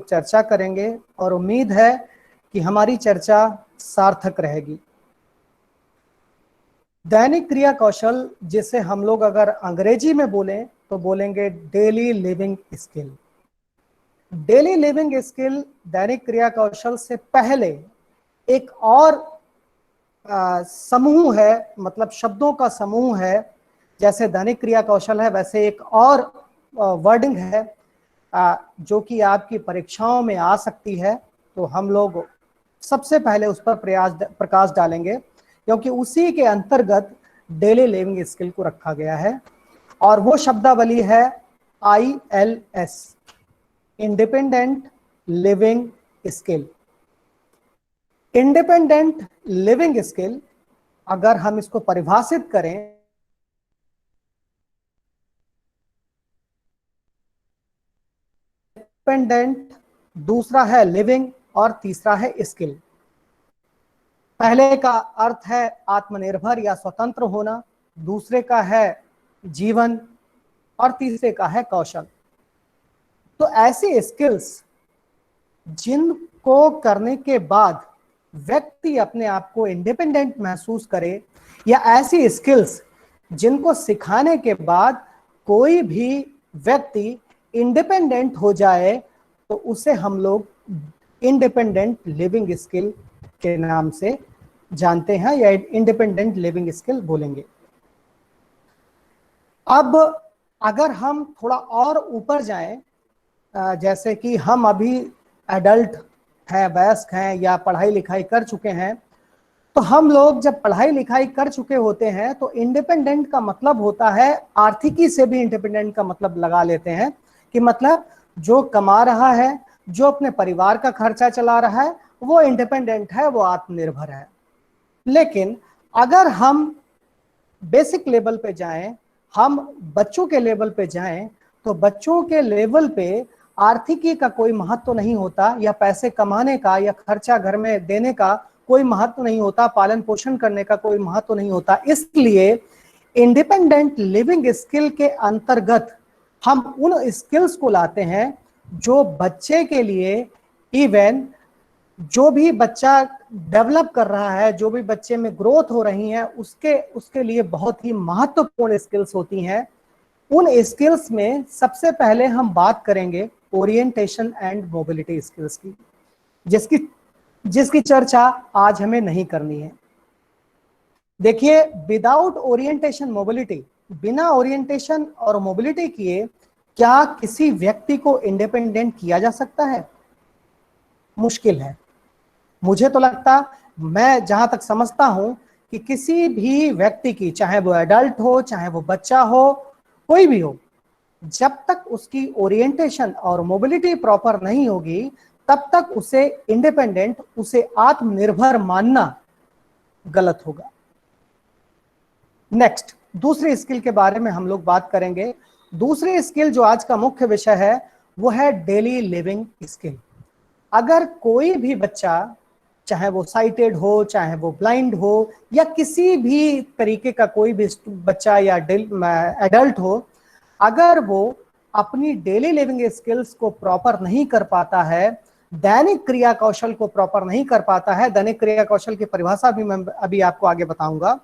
चर्चा करेंगे और उम्मीद है कि हमारी चर्चा सार्थक रहेगी। दैनिक क्रिया कौशल, जिसे हम लोग अगर अंग्रेजी में बोलें तो बोलेंगे daily living skill. Daily living skill दैनिक क्रिया कौशल से पहले एक और समूह है, मतलब शब्दों का समूह है। जैसे दैनिक क्रिया कौशल है, वैसे एक और वर्डिंग है जो कि आपकी परीक्षाओं में आ सकती है। तो हम लोग सबसे पहले उस पर प्रकाश डालेंगे, क्योंकि उसी के अंतर्गत डेली लिविंग स्किल को रखा गया है। और वो शब्दावली है ILS, independent living skill. Independent living skill, अगर हम इसको परिभाषित करें, इंडिपेंडेंट, दूसरा है लिविंग और तीसरा है स्किल। पहले का अर्थ है आत्मनिर्भर या स्वतंत्र होना, दूसरे का है जीवन और तीसरे का है कौशल। तो ऐसी स्किल्स जिनको करने के बाद व्यक्ति अपने आप को इंडिपेंडेंट महसूस करे, या ऐसी स्किल्स जिनको सिखाने के बाद कोई भी व्यक्ति इंडिपेंडेंट हो जाए, तो उसे हम लोग इंडिपेंडेंट लिविंग स्किल के नाम से जानते हैं या इंडिपेंडेंट लिविंग स्किल बोलेंगे। अब अगर हम थोड़ा और ऊपर जाएं, जैसे कि हम अभी एडल्ट हैं, वयस्क हैं या पढ़ाई लिखाई कर चुके हैं, तो हम लोग जब पढ़ाई लिखाई कर चुके होते हैं तो इंडिपेंडेंट का मतलब होता है, आर्थिकी से भी इंडिपेंडेंट का मतलब लगा लेते हैं कि मतलब जो कमा रहा है, जो अपने परिवार का खर्चा चला रहा है, वो इंडिपेंडेंट है, वो आत्मनिर्भर है। लेकिन अगर हम बेसिक लेवल पे जाएं, हम बच्चों के लेवल पे जाएं, तो बच्चों के लेवल पे आर्थिकी का कोई महत्व नहीं होता, या पैसे कमाने का या खर्चा घर में देने का कोई महत्व नहीं होता, पालन पोषण करने का कोई महत्व नहीं होता। इसलिए इंडिपेंडेंट लिविंग स्किल के अंतर्गत हम उन स्किल्स को लाते हैं जो बच्चे के लिए, इवन जो भी बच्चा डेवलप कर रहा है, जो भी बच्चे में ग्रोथ हो रही है, उसके लिए बहुत ही महत्वपूर्ण स्किल्स होती हैं। उन स्किल्स में सबसे पहले हम बात करेंगे ओरिएंटेशन एंड मोबिलिटी स्किल्स की, जिसकी चर्चा आज हमें नहीं करनी है। देखिए, विदाउट ओरिएंटेशन मोबिलिटी, बिना ओरिएंटेशन और मोबिलिटी किए क्या किसी व्यक्ति को इंडिपेंडेंट किया जा सकता है? मुश्किल है। मुझे तो लगता, मैं जहां तक समझता हूं कि किसी भी व्यक्ति की, चाहे वो एडल्ट हो, चाहे वो बच्चा हो, कोई भी हो, जब तक उसकी ओरिएंटेशन और मोबिलिटी प्रॉपर नहीं होगी, तब तक उसे इंडिपेंडेंट, उसे आत्मनिर्भर मानना गलत होगा। नेक्स्ट, दूसरी स्किल के बारे में हम लोग बात करेंगे। दूसरी स्किल जो आज का मुख्य विषय है, वो है डेली लिविंग स्किल। अगर कोई भी बच्चा, चाहे वो साइटेड हो, चाहे वो ब्लाइंड हो, या किसी भी तरीके का कोई भी बच्चा या एडल्ट हो, अगर वो अपनी डेली लिविंग स्किल्स को प्रॉपर नहीं कर पाता है, दैनिक क्रिया कौशल को प्रॉपर नहीं कर पाता है, दैनिक क्रिया कौशल की परिभाषा भी मैं अभी आपको आगे बताऊंगा,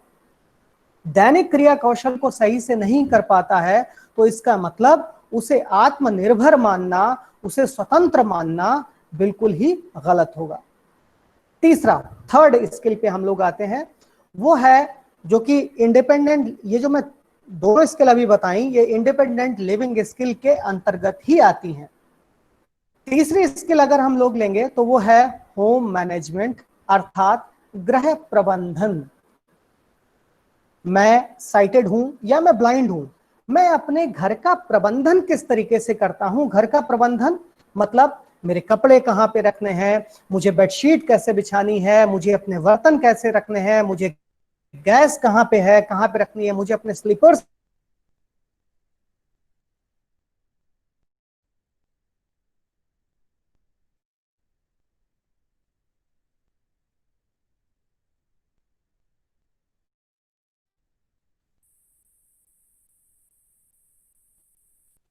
दैनिक क्रिया कौशल को सही से नहीं कर पाता है, तो इसका मतलब उसे आत्मनिर्भर मानना, उसे स्वतंत्र मानना बिल्कुल ही गलत होगा। तीसरा, थर्ड स्किल पे हम लोग आते हैं, वो है जो कि इंडिपेंडेंट, ये जो मैं दोनों स्किल अभी बताई, ये इंडिपेंडेंट लिविंग स्किल के अंतर्गत ही आती हैं। तीसरी स्किल अगर हम लोग लेंगे तो वो है होम मैनेजमेंट, अर्थात गृह प्रबंधन। मैं साइटेड हूं या मैं ब्लाइंड हूं, मैं अपने घर का प्रबंधन किस तरीके से करता हूं? घर का प्रबंधन मतलब मेरे कपड़े कहाँ पे रखने हैं, मुझे बेडशीट कैसे बिछानी है, मुझे अपने बर्तन कैसे रखने हैं, मुझे गैस कहाँ पे है, कहाँ पे रखनी है, मुझे अपने स्लीपर्स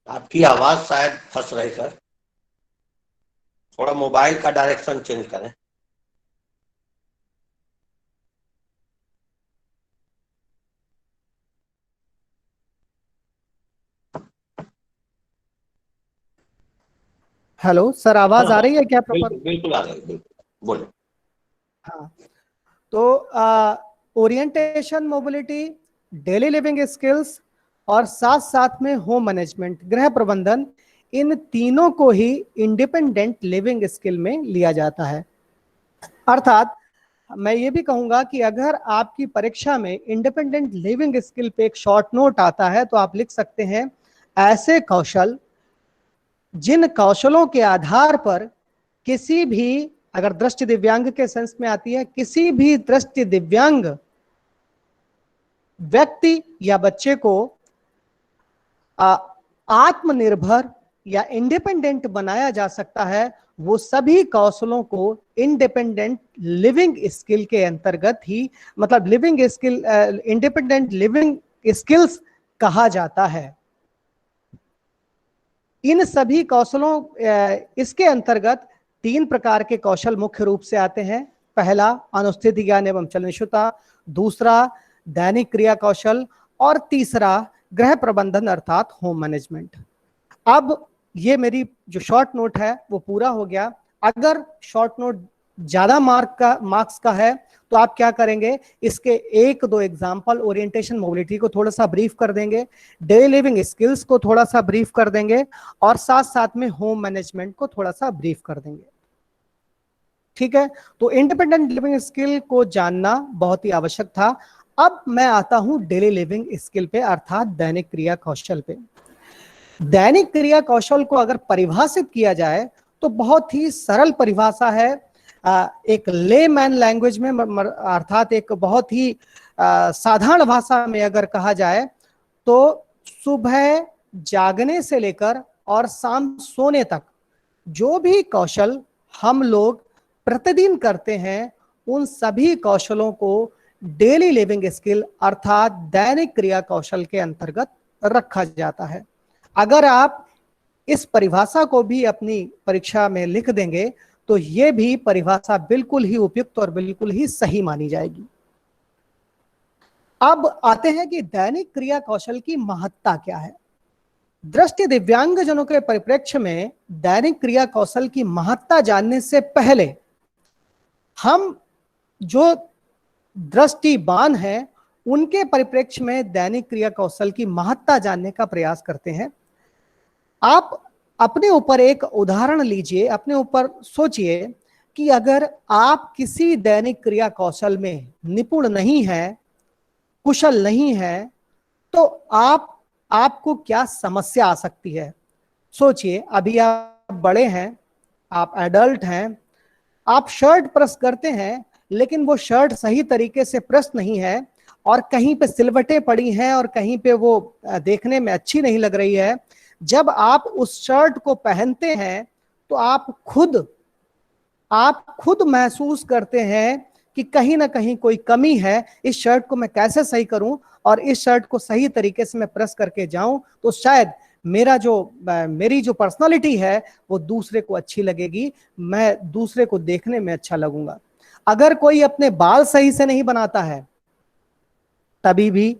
आपकी आवाज शायद फंस रही सर। थोड़ा मोबाइल का डायरेक्शन चेंज करें। हेलो सर, हाँ आवाज आ हाँ, रही है क्या प्रॉपर? बिल्कुल बिल्कुल आ रहा है, बिल्कुल बोलो। हाँ, तो orientation, mobility, daily living skills और साथ साथ में होम मैनेजमेंट, गृह प्रबंधन, इन तीनों को ही इंडिपेंडेंट लिविंग स्किल में लिया जाता है। अर्थात मैं ये भी कहूंगा कि अगर आपकी परीक्षा में इंडिपेंडेंट लिविंग स्किल पे एक शॉर्ट नोट आता है तो आप लिख सकते हैं, ऐसे कौशल जिन कौशलों के आधार पर किसी भी, अगर दृष्टि दिव्यांग के सेंस में आती है, किसी भी दृष्टि दिव्यांग व्यक्ति या बच्चे को आत्मनिर्भर या इंडिपेंडेंट बनाया जा सकता है, वो सभी कौशलों को इंडिपेंडेंट लिविंग स्किल के अंतर्गत ही, मतलब living skill, independent living skills कहा जाता है। इन सभी कौशलों, इसके अंतर्गत 3 प्रकार के कौशल मुख्य रूप से आते हैं। पहला अनुस्थिति ज्ञान एवं चलनशीलता, दूसरा दैनिक क्रिया कौशल और तीसरा गृह प्रबंधन अर्थात होम मैनेजमेंट। अब ये मेरी जो शॉर्ट नोट है वो पूरा हो गया। अगर शॉर्ट नोट ज्यादा मार्क्स का है तो आप क्या करेंगे, इसके 1-2 एग्जांपल ओरिएंटेशन मोबिलिटी को थोड़ा सा ब्रीफ कर देंगे, डेली लिविंग स्किल्स को थोड़ा सा ब्रीफ कर देंगे और साथ साथ में होम मैनेजमेंट को थोड़ा सा ब्रीफ कर देंगे। ठीक है, तो इंडिपेंडेंट लिविंग स्किल को जानना बहुत ही आवश्यक था। अब मैं आता हूं डेली लिविंग स्किल पे अर्थात दैनिक क्रिया कौशल पे। दैनिक क्रिया कौशल को अगर परिभाषित किया जाए तो बहुत ही सरल परिभाषा है। एक लेमैन लैंग्वेज में, अर्थात एक बहुत ही साधारण भाषा में अगर कहा जाए तो सुबह जागने से लेकर और शाम सोने तक जो भी कौशल हम लोग प्रतिदिन करते हैं, उन सभी कौशलों को डेली लिविंग स्किल अर्थात दैनिक क्रिया कौशल के अंतर्गत रखा जाता है। अगर आप इस परिभाषा को भी अपनी परीक्षा में लिख देंगे तो यह भी परिभाषा बिल्कुल ही उपयुक्त और बिल्कुल ही सही मानी जाएगी। अब आते हैं कि दैनिक क्रिया कौशल की महत्ता क्या है। दृष्टि दिव्यांग जनों के परिप्रेक्ष्य में दैनिक क्रिया कौशल की महत्ता जानने से पहले हम जो दृष्टिबान हैं उनके परिप्रेक्ष्य में दैनिक क्रिया कौशल की महत्ता जानने का प्रयास करते हैं। आप अपने ऊपर एक उदाहरण लीजिए, अपने ऊपर सोचिए कि अगर आप किसी दैनिक क्रिया कौशल में निपुण नहीं है, कुशल नहीं है, तो आपको क्या समस्या आ सकती है। सोचिए, अभी आप बड़े हैं, आप एडल्ट हैं, आप शर्ट प्रेस करते हैं लेकिन वो शर्ट सही तरीके से प्रेस नहीं है और कहीं पे सिलवटें पड़ी हैं और कहीं पे वो देखने में अच्छी नहीं लग रही है। जब आप उस शर्ट को पहनते हैं तो आप खुद महसूस करते हैं कि कहीं ना कहीं कोई कमी है, इस शर्ट को मैं कैसे सही करूं और इस शर्ट को सही तरीके से मैं प्रेस करके जाऊं तो शायद मेरी जो पर्सनालिटी है वो दूसरे को अच्छी लगेगी, मैं दूसरे को देखने में अच्छा लगूंगा। अगर कोई अपने बाल सही से नहीं बनाता है तभी भी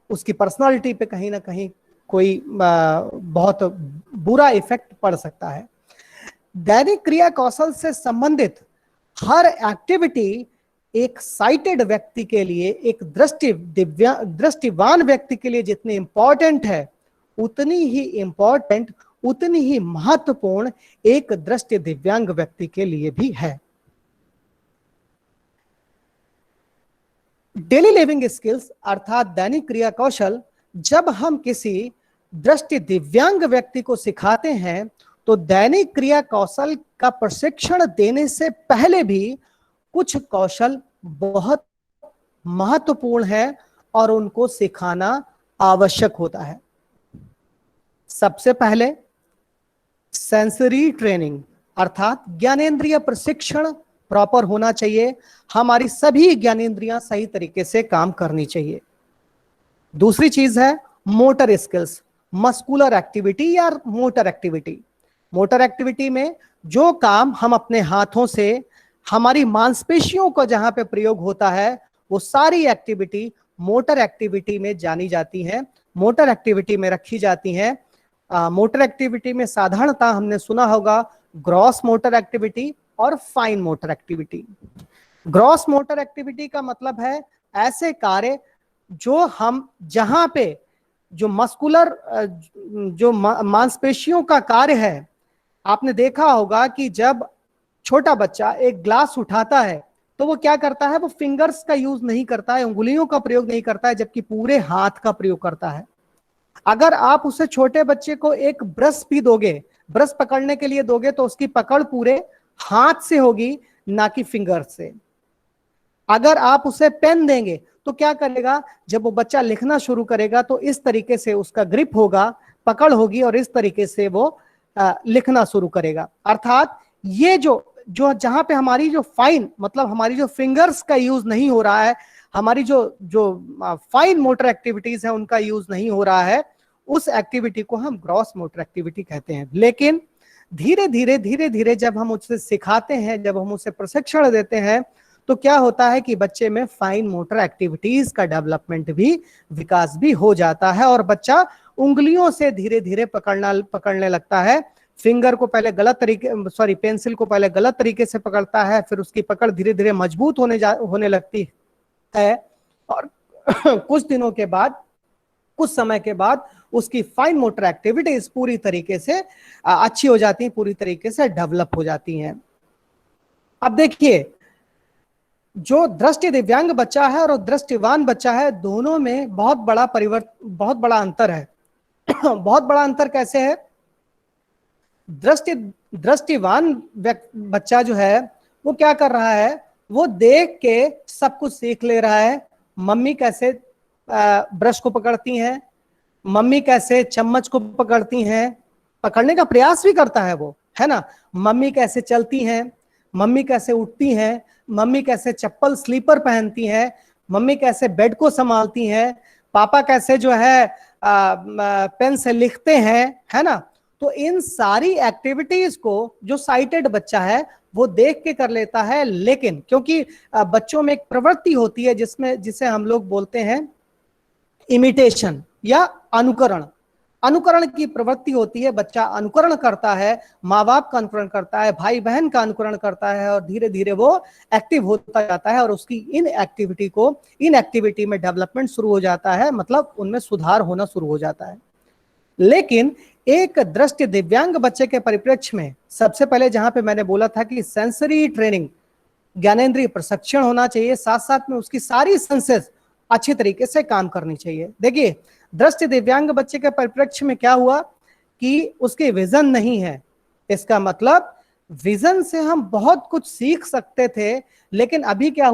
उसकी पर्सनालिटी पे कहीं ना कहीं कोई बहुत बुरा इफेक्ट पड़ सकता है। दैनिक क्रिया कौशल से संबंधित हर एक्टिविटी एक साइटेड व्यक्ति के लिए, एक दृष्टिवान व्यक्ति के लिए जितनी इंपॉर्टेंट है, उतनी ही इंपॉर्टेंट, उतनी ही महत्वपूर्ण एक दृष्टि दिव्यांग व्यक्ति के लिए भी है। डेली लिविंग स्किल्स अर्थात दैनिक क्रिया कौशल जब हम किसी दृष्टि दिव्यांग व्यक्ति को सिखाते हैं तो दैनिक क्रिया कौशल का प्रशिक्षण देने से पहले भी कुछ कौशल बहुत महत्वपूर्ण है और उनको सिखाना आवश्यक होता है। सबसे पहले सेंसरी ट्रेनिंग अर्थात ज्ञानेंद्रिय प्रशिक्षण प्रॉपर होना चाहिए। हमारी सभी ज्ञानेंद्रियां सही तरीके से काम करनी चाहिए। दूसरी चीज है मोटर स्किल्स, मस्कुलर एक्टिविटी या मोटर एक्टिविटी। मोटर एक्टिविटी में जो काम हम अपने हाथों से, हमारी मांसपेशियों का जहां पे प्रयोग होता है, वो सारी एक्टिविटी मोटर एक्टिविटी में जानी जाती है, मोटर एक्टिविटी में रखी जाती हैं। मोटर एक्टिविटी में साधारणतः हमने सुना होगा ग्रॉस मोटर एक्टिविटी और fine motor activity. Gross motor activity का मतलब है ऐसे कार्य जो हम, जहां पे जो मस्कुलर, जो मांसपेशियों का कार्य है। आपने देखा होगा कि जब छोटा बच्चा एक ग्लास उठाता है तो वो क्या करता है, वो फिंगर्स का यूज नहीं करता है, उंगलियों का प्रयोग नहीं करता है, जबकि पूरे हाथ का प्रयोग करता है। अगर आप उसे, छोटे बच्चे को एक ब्रश भी दोगे, ब्रश पकड़ने के लिए दोगे, तो उसकी पकड़ पूरे हाथ से होगी, ना कि फिंगर से। अगर आप उसे पेन देंगे तो क्या करेगा, जब वो बच्चा लिखना शुरू करेगा तो इस तरीके से उसका ग्रिप होगा, पकड़ होगी, और इस तरीके से वो लिखना शुरू करेगा। अर्थात ये जो जो जहां पे हमारी जो फाइन, मतलब हमारी जो फिंगर्स का यूज नहीं हो रहा है, हमारी जो जो फाइन मोटर एक्टिविटीज है उनका यूज नहीं हो रहा है, उस एक्टिविटी को हम ग्रॉस मोटर एक्टिविटी कहते हैं। लेकिन धीरे धीरे जब हम उसे सिखाते हैं, जब हम उसे प्रशिक्षण देते हैं, तो क्या होता है कि बच्चे में फाइन मोटर एक्टिविटीज का डेवलपमेंट भी, विकास भी हो जाता है, और बच्चा उंगलियों से धीरे धीरे पकड़ने लगता है। फिंगर को पहले गलत तरीके, सॉरी, पेंसिल को पहले गलत तरीके से पकड़ता है, फिर उसकी पकड़ धीरे धीरे मजबूत होने लगती है, और कुछ दिनों के बाद, कुछ समय के बाद उसकी फाइन मोटर एक्टिविटीज पूरी तरीके से अच्छी हो जाती है, पूरी तरीके से डेवलप हो जाती हैं। अब देखिए, जो दृष्टि दिव्यांग बच्चा है और दृष्टिवान बच्चा है, दोनों में बहुत बड़ा बहुत बड़ा अंतर है। बहुत बड़ा अंतर कैसे है? दृष्टिवान बच्चा जो है वो क्या कर रहा है, वो देख के सब कुछ सीख ले रहा है। मम्मी कैसे ब्रश को पकड़ती हैं, मम्मी कैसे चम्मच को पकड़ती हैं, पकड़ने का प्रयास भी करता है वो, है ना। मम्मी कैसे चलती हैं, मम्मी कैसे उठती हैं, मम्मी कैसे चप्पल स्लीपर पहनती हैं, मम्मी कैसे बेड को संभालती हैं, पापा कैसे जो है पेन से लिखते हैं, है ना। तो इन सारी एक्टिविटीज को जो साइटेड बच्चा है वो देख के कर लेता है, लेकिन क्योंकि बच्चों में एक प्रवृत्ति होती है जिसे हम लोग बोलते हैं इमिटेशन या अनुकरण। अनुकरण की प्रवृत्ति होती है, बच्चा अनुकरण करता है, माँ बाप का अनुकरण करता है, भाई बहन का अनुकरण करता है, और धीरे धीरे वो एक्टिव होता जाता है, और उसकी इन एक्टिविटी में डेवलपमेंट शुरू हो जाता है, मतलब उनमें सुधार होना शुरू हो जाता है। लेकिन एक दृष्टि दिव्यांग बच्चे के परिप्रेक्ष्य में सबसे पहले, जहां पे मैंने बोला था कि सेंसरी ट्रेनिंग, ज्ञानेंद्रिय प्रशिक्षण होना चाहिए, साथ साथ में उसकी सारी सेंसेस अच्छी तरीके से काम करनी चाहिए। देखिए, दृष्टि दिव्यांग बच्चे के परिप्रेक्ष्य में क्या हुआ कि उसकी विजन नहीं है। इसका मतलब विजन से हम बहुत कुछ सीख सकते थे, लेकिन अभी क्या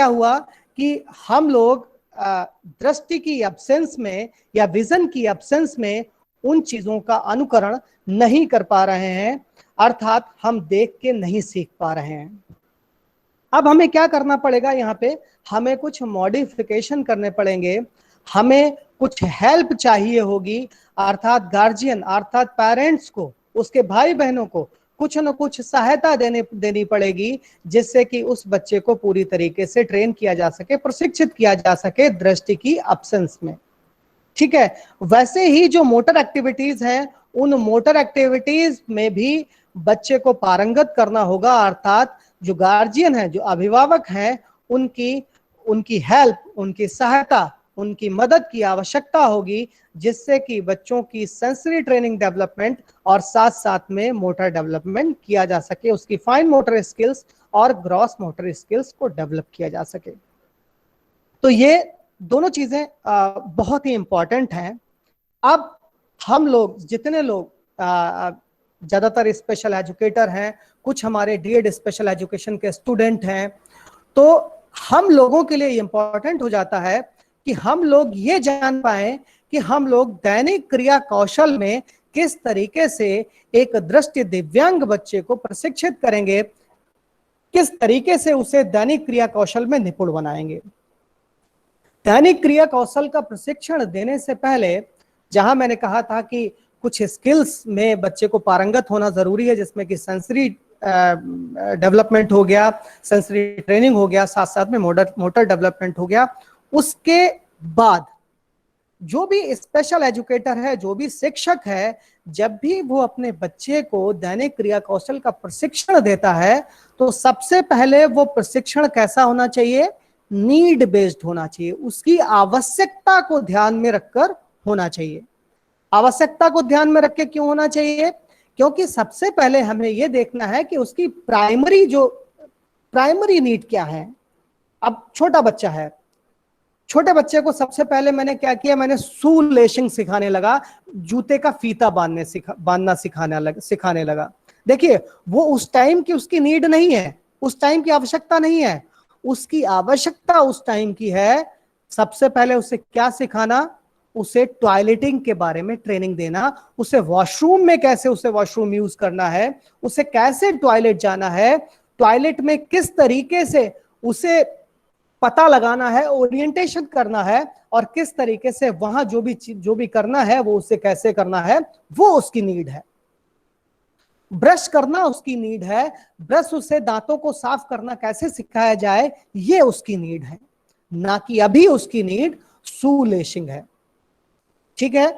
हुआ कि हम लोग दृष्टि की एब्सेंस में या विजन की एब्सेंस में उन चीजों का अनुकरण नहीं कर पा रहे हैं, अर्थात हम देख के नहीं सीख पा रहे हैं। अब हमें क्या करना पड़ेगा, यहाँ पे हमें कुछ मॉडिफिकेशन करने पड़ेंगे, हमें कुछ हेल्प चाहिए होगी, अर्थात गार्जियन, अर्थात पेरेंट्स को, उसके भाई बहनों को कुछ न कुछ सहायता देनी पड़ेगी, जिससे कि उस बच्चे को पूरी तरीके से ट्रेन किया जा सके, प्रशिक्षित किया जा सके दृष्टि की एब्सेंस में। ठीक है। वैसे ही जो मोटर एक्टिविटीज हैं, उन मोटर एक्टिविटीज में भी बच्चे को पारंगत करना होगा, अर्थात जो गार्जियन है, जो अभिभावक हैं, उनकी हेल्प, उनकी सहायता, उनकी मदद की आवश्यकता होगी, जिससे कि बच्चों की सेंसरी ट्रेनिंग डेवलपमेंट और साथ साथ में मोटर डेवलपमेंट किया जा सके, उसकी फाइन मोटर स्किल्स और ग्रॉस मोटर स्किल्स को डेवलप किया जा सके। तो ये दोनों चीजें बहुत ही इंपॉर्टेंट हैं। अब हम लोग, जितने लोग ज्यादातर स्पेशल एजुकेटर हैं, कुछ हमारे डीएड स्पेशल एजुकेशन के स्टूडेंट हैं, तो हम लोगों के लिए इंपॉर्टेंट हो जाता है कि हम लोग ये जान पाए कि हम लोग दैनिक क्रिया कौशल में किस तरीके से एक दृष्टि दिव्यांग बच्चे को प्रशिक्षित करेंगे, किस तरीके से उसे दैनिक क्रिया कौशल में निपुण बनाएंगे। दैनिक क्रिया कौशल का प्रशिक्षण देने से पहले, जहां मैंने कहा था कि कुछ स्किल्स में बच्चे को पारंगत होना जरूरी है, जिसमें कि सेंसरी डेवलपमेंट हो गया, सेंसरी ट्रेनिंग हो गया, साथ साथ में मोटर डेवलपमेंट हो गया। उसके बाद जो भी स्पेशल एजुकेटर है, जो भी शिक्षक है, जब भी वो अपने बच्चे को दैनिक क्रिया कौशल का प्रशिक्षण देता है, तो सबसे पहले वो प्रशिक्षण कैसा होना चाहिए? नीड बेस्ड होना चाहिए, उसकी आवश्यकता को ध्यान में रखकर होना चाहिए। आवश्यकता को ध्यान में रख के क्यों होना चाहिए? क्योंकि सबसे पहले हमें यह देखना है कि उसकी प्राइमरी नीड क्या है। अब छोटा बच्चा है, छोटे बच्चे को सबसे पहले मैंने क्या किया, मैंने शू लेशिंग सिखाने लगा, जूते का फीता बांधना सिखाने लगा। देखिए, वो उस टाइम की उसकी नीड नहीं है, उस टाइम की आवश्यकता नहीं है। उसकी आवश्यकता उस टाइम की है, सबसे पहले उसे क्या सिखाना? उसे टॉयलेटिंग के बारे में ट्रेनिंग देना, उसे वॉशरूम में कैसे उसे वॉशरूम यूज करना है, उसे कैसे टॉयलेट जाना है, टॉयलेट में किस तरीके से उसे पता लगाना है, ओरिएंटेशन करना है, और किस तरीके से वहां जो भी करना है वो उसे कैसे करना है, वो उसकी नीड है। ब्रश करना उसकी नीड है, ब्रश उसे दांतों को साफ करना कैसे सिखाया जाए, ये उसकी नीड है, ना कि अभी उसकी नीड शू लेशिंग है। ठीक है,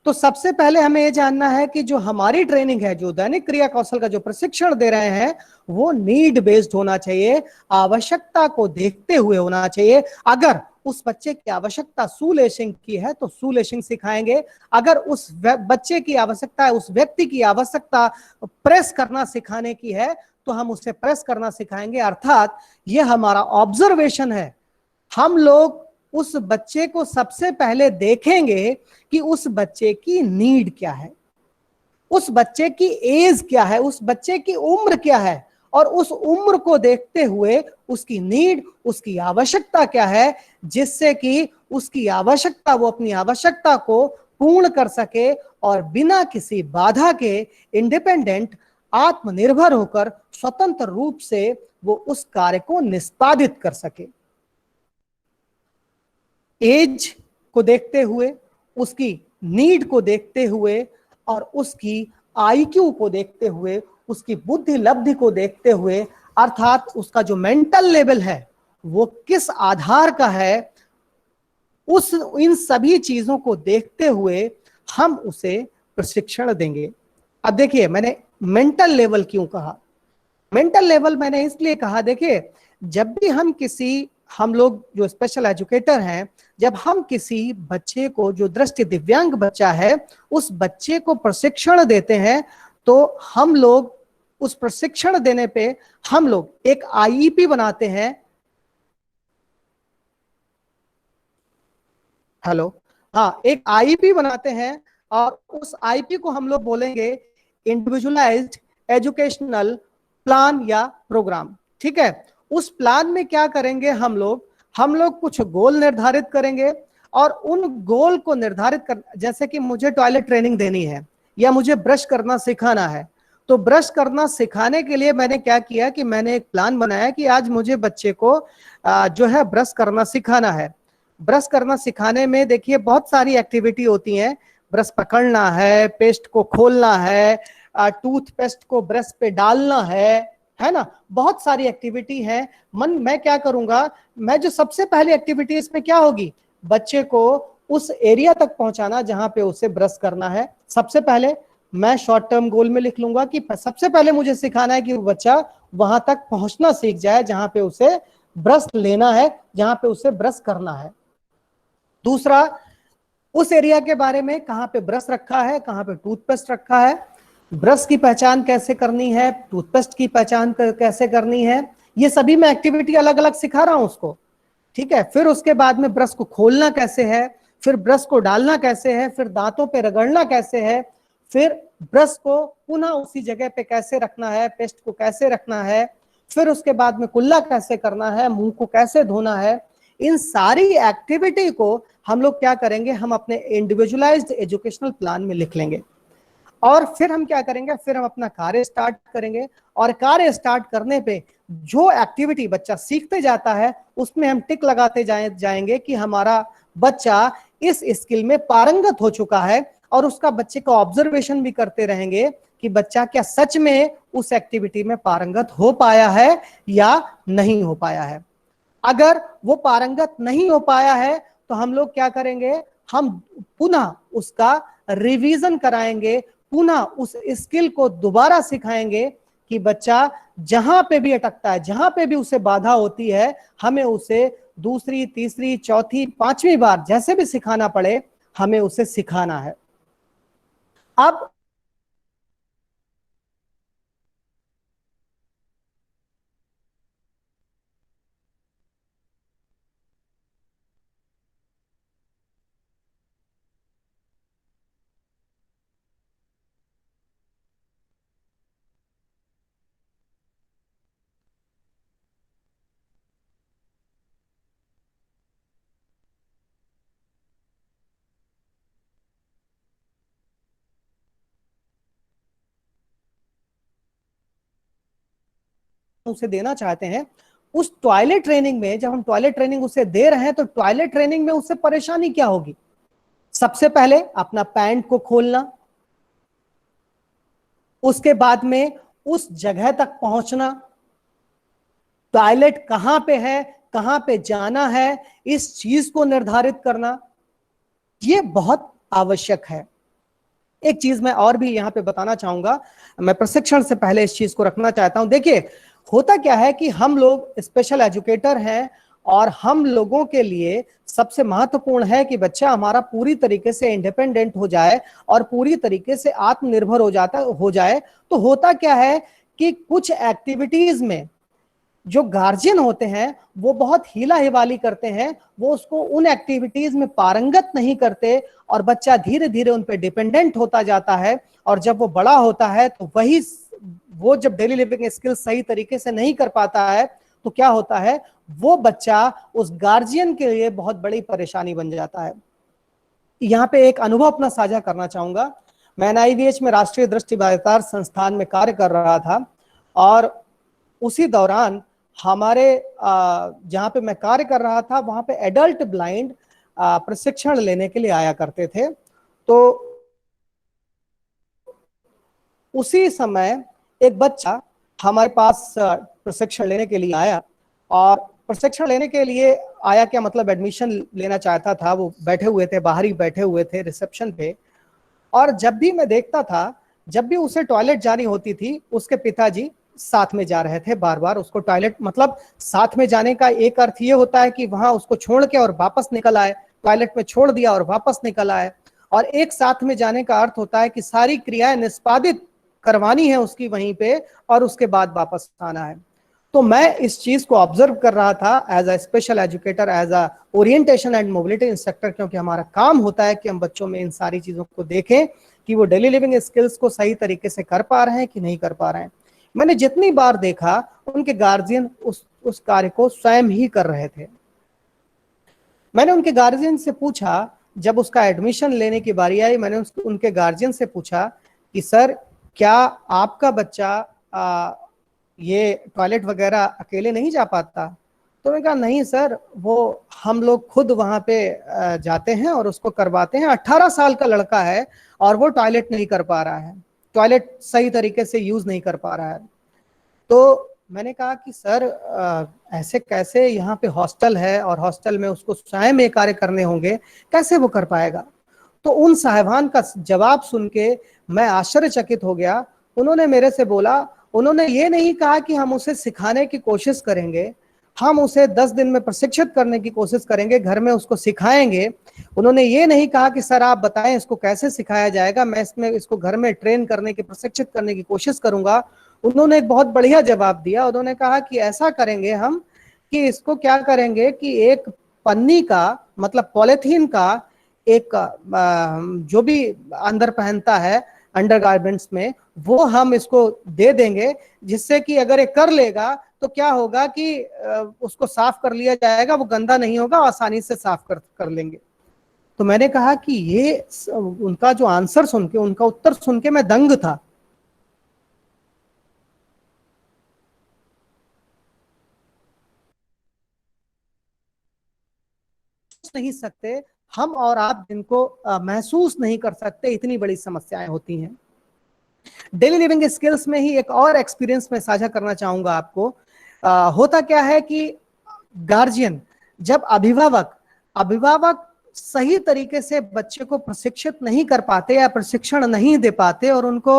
तो सबसे पहले हमें यह जानना है कि जो हमारी ट्रेनिंग है, जो दैनिक क्रिया कौशल का जो प्रशिक्षण दे रहे हैं, वो नीड बेस्ड होना चाहिए, आवश्यकता को देखते हुए होना चाहिए। अगर उस बच्चे की आवश्यकता शू लेशिंग की है तो शू लेशिंग सिखाएंगे। अगर उस बच्चे की आवश्यकता, उस व्यक्ति की आवश्यकता प्रेस करना सिखाने की है तो हम उसे प्रेस करना सिखाएंगे। अर्थात ये हमारा ऑब्जर्वेशन है, हम लोग उस बच्चे को सबसे पहले देखेंगे कि उस बच्चे की नीड क्या है, उस बच्चे की एज क्या है, उस बच्चे की उम्र क्या है, और उस उम्र को देखते हुए उसकी नीड, उसकी आवश्यकता क्या है, जिससे कि उसकी आवश्यकता, वो अपनी आवश्यकता को पूर्ण कर सके और बिना किसी बाधा के इंडिपेंडेंट, आत्मनिर्भर होकर स्वतंत्र रूप से वो उस कार्य को निष्पादित कर सके। एज को देखते हुए, उसकी नीड को देखते हुए, और उसकी आईक्यू को देखते हुए, उसकी बुद्धि लब्धि को देखते हुए, अर्थात उसका जो मेंटल लेवल है वो किस आधार का है, इन सभी चीजों को देखते हुए हम उसे प्रशिक्षण देंगे। अब देखिए, मैंने मेंटल लेवल क्यों कहा? मेंटल लेवल मैंने इसलिए कहा, देखिए, जब भी हम लोग जो स्पेशल एजुकेटर हैं, जब हम किसी बच्चे को, जो दृष्टि दिव्यांग बच्चा है, उस बच्चे को प्रशिक्षण देते हैं, तो हम लोग उस प्रशिक्षण देने पे हम लोग एक आईईपी बनाते हैं। हेलो, हाँ, एक आईईपी बनाते हैं, और उस आईईपी को हम लोग बोलेंगे इंडिविजुअलाइज्ड एजुकेशनल प्लान या प्रोग्राम। ठीक है, उस प्लान में क्या करेंगे हम लोग कुछ गोल निर्धारित करेंगे, और उन गोल को निर्धारित कर, जैसे कि मुझे टॉयलेट ट्रेनिंग देनी है या मुझे ब्रश करना सिखाना है, तो ब्रश करना सिखाने के लिए मैंने क्या किया कि मैंने एक प्लान बनाया कि आज मुझे बच्चे को जो है ब्रश करना सिखाना है। ब्रश करना सिखाने में देखिए बहुत सारी एक्टिविटी होती हैं, ब्रश पकड़ना है, पेस्ट को खोलना है, टूथपेस्ट को ब्रश पे डालना है ना, बहुत सारी एक्टिविटी है। मैं क्या करूंगा, मैं जो सबसे पहली एक्टिविटी इसमें क्या होगी, बच्चे को उस एरिया तक पहुंचाना जहां पे उसे ब्रश करना है। सबसे पहले मैं शॉर्ट टर्म गोल में लिख लूंगा कि सबसे पहले मुझे सिखाना है कि वो बच्चा वहां तक पहुंचना सीख जाए जहां पे उसे ब्रश लेना है, जहां पे उसे ब्रश करना है। दूसरा, उस एरिया के बारे में, कहां पे ब्रश रखा है, कहां पे टूथपेस्ट रखा है, ब्रश की पहचान कैसे करनी है, टूथपेस्ट की पहचान कैसे करनी है, ये सभी मैं एक्टिविटी अलग अलग सिखा रहा हूं उसको। ठीक है, फिर उसके बाद में ब्रश को खोलना कैसे है, फिर ब्रश को डालना कैसे है, फिर दांतों पे रगड़ना कैसे है, फिर ब्रश को पुनः उसी जगह पे कैसे रखना है, पेस्ट को कैसे रखना है, फिर उसके बाद में कुल्ला कैसे करना है, मुंह को कैसे धोना है। इन सारी एक्टिविटी को हम लोग क्या करेंगे, हम अपने इंडिविजुअलाइज्ड एजुकेशनल प्लान में लिख लेंगे, और फिर हम क्या करेंगे, फिर हम अपना कार्य स्टार्ट करेंगे, और कार्य स्टार्ट करने पे जो एक्टिविटी बच्चा सीखते जाता है उसमें हम टिक लगाते जाएंगे कि हमारा बच्चा इस स्किल में पारंगत हो चुका है, और उसका बच्चे का ऑब्जर्वेशन भी करते रहेंगे कि बच्चा क्या सच में उस एक्टिविटी में पारंगत हो पाया है या नहीं हो पाया है। अगर वो पारंगत नहीं हो पाया है तो हम लोग क्या करेंगे, हम पुनः उसका रिवीजन कराएंगे, पुनः उस स्किल को दोबारा सिखाएंगे कि बच्चा जहां पे भी अटकता है, जहां पे भी उसे बाधा होती है, हमें उसे दूसरी, तीसरी, चौथी, पांचवी बार जैसे भी सिखाना पड़े, हमें उसे सिखाना है। अब उसे देना चाहते हैं, उस टॉयलेट ट्रेनिंग में जब हम टॉयलेट ट्रेनिंग उसे दे रहे हैं तो टॉयलेट ट्रेनिंग में उससे परेशानी क्या होगी। सबसे पहले अपना पैंट को खोलना, उसके बाद में उस जगह तक पहुंचना, टॉयलेट कहां पे है, कहां पे जाना है, इस चीज को निर्धारित करना, ये बहुत आवश्यक है। एक चीज मैं और भी यहां पे बताना चाहूंगा, मैं प्रशिक्षण से पहले इस चीज को रखना चाहता हूं। देखिए, होता क्या है कि हम लोग स्पेशल एजुकेटर हैं और हम लोगों के लिए सबसे महत्वपूर्ण है कि बच्चा हमारा पूरी तरीके से इंडिपेंडेंट हो जाए और पूरी तरीके से आत्मनिर्भर हो जाए। तो होता क्या है कि कुछ एक्टिविटीज में जो गार्जियन होते हैं वो बहुत हीला हिवाली करते हैं, वो उसको उन एक्टिविटीज में पारंगत नहीं करते और बच्चा धीरे धीरे उन पे डिपेंडेंट होता जाता है। और जब वो बड़ा होता है तो वही, वो जब डेली लिविंग स्किल सही तरीके से नहीं कर पाता है तो क्या होता है, वो बच्चा उस गार्जियन के लिए बहुत बड़ी परेशानी बन जाता है। यहाँ पे एक अनुभव अपना साझा करना चाहूंगा। मैं एनआईवीएच में राष्ट्रीय दृष्टिबाधितार संस्थान में कार्य कर रहा था और उसी दौरान हमारे जहाँ पे मैं कार्य कर रहा था वहां पे एडल्ट ब्लाइंड प्रशिक्षण लेने के लिए आया करते थे। तो उसी समय एक बच्चा हमारे पास प्रशिक्षण लेने के लिए आया, और प्रशिक्षण लेने के लिए आया क्या मतलब, एडमिशन लेना चाहता था। वो बैठे हुए थे, बाहर ही बैठे हुए थे रिसेप्शन पे। और जब भी मैं देखता था, जब भी उसे टॉयलेट जानी होती थी, उसके पिताजी साथ में जा रहे थे बार बार उसको टॉयलेट। मतलब साथ में जाने का एक अर्थ ये होता है कि वहां उसको छोड़ के और वापस निकल आए, टॉयलेट में छोड़ दिया और वापस निकल आए। और एक साथ में जाने का अर्थ होता है कि सारी क्रियाएं निष्पादित करवानी है उसकी वहीं पे और उसके बाद वापस आना है। तो मैं इस चीज को ऑब्जर्व कर रहा था as a special educator, as a orientation and mobility instructor, क्योंकि हमारा काम होता है कि हम बच्चों में इन सारी चीजों को देखें कि वो डेली लिविंग स्किल्स को सही तरीके से कर पा रहे हैं कि नहीं कर पा रहे हैं। मैंने जितनी बार देखा उनके गार्जियन उस कार्य को स्वयं ही कर रहे थे। मैंने उनके गार्जियन से पूछा, जब उसका एडमिशन लेने की बारी आई, मैंने उनके गार्जियन से पूछा कि सर, क्या आपका बच्चा ये टॉयलेट वगैरह अकेले नहीं जा पाता। तो मैंने कहा नहीं सर, वो हम लोग खुद वहां पे जाते हैं और उसको करवाते हैं। 18 साल का लड़का है और वो टॉयलेट नहीं कर पा रहा है, टॉयलेट सही तरीके से यूज नहीं कर पा रहा है। तो मैंने कहा कि सर, ऐसे कैसे, यहाँ पे हॉस्टल है और हॉस्टल में उसको स्वयं ये कार्य करने होंगे, कैसे वो कर पाएगा। तो उन साहिबान का जवाब सुन के मैं आश्चर्यचकित हो गया। उन्होंने मेरे से बोला, उन्होंने ये नहीं कहा कि हम उसे सिखाने की कोशिश करेंगे, हम उसे 10 दिन में प्रशिक्षित करने की कोशिश करेंगे, घर में उसको सिखाएंगे। उन्होंने ये नहीं कहा कि सर आप बताएं इसको कैसे सिखाया जाएगा, मैं इसको घर में ट्रेन करने की, प्रशिक्षित करने की कोशिश करूंगा। उन्होंने एक बहुत बढ़िया जवाब दिया। उन्होंने कहा कि ऐसा करेंगे हम कि इसको क्या करेंगे कि एक पन्नी का, मतलब पॉलिथीन का एक जो भी अंदर पहनता है अंडर गारमेंट्स में, वो हम इसको दे देंगे, जिससे कि अगर ये कर लेगा तो क्या होगा कि उसको साफ कर लिया जाएगा, वो गंदा नहीं होगा, आसानी से साफ कर लेंगे। तो मैंने कहा कि ये उनका जो आंसर सुन के, उनका उत्तर सुन के मैं दंग था। नहीं सकते हम और आप जिनको महसूस नहीं कर सकते, इतनी बड़ी समस्याएं होती हैं। डेली लिविंग स्किल्स में ही एक और एक्सपीरियंस मैं साझा करना चाहूंगा आपको। होता क्या है कि गार्जियन, जब अभिभावक अभिभावक सही तरीके से बच्चे को प्रशिक्षित नहीं कर पाते या प्रशिक्षण नहीं दे पाते और उनको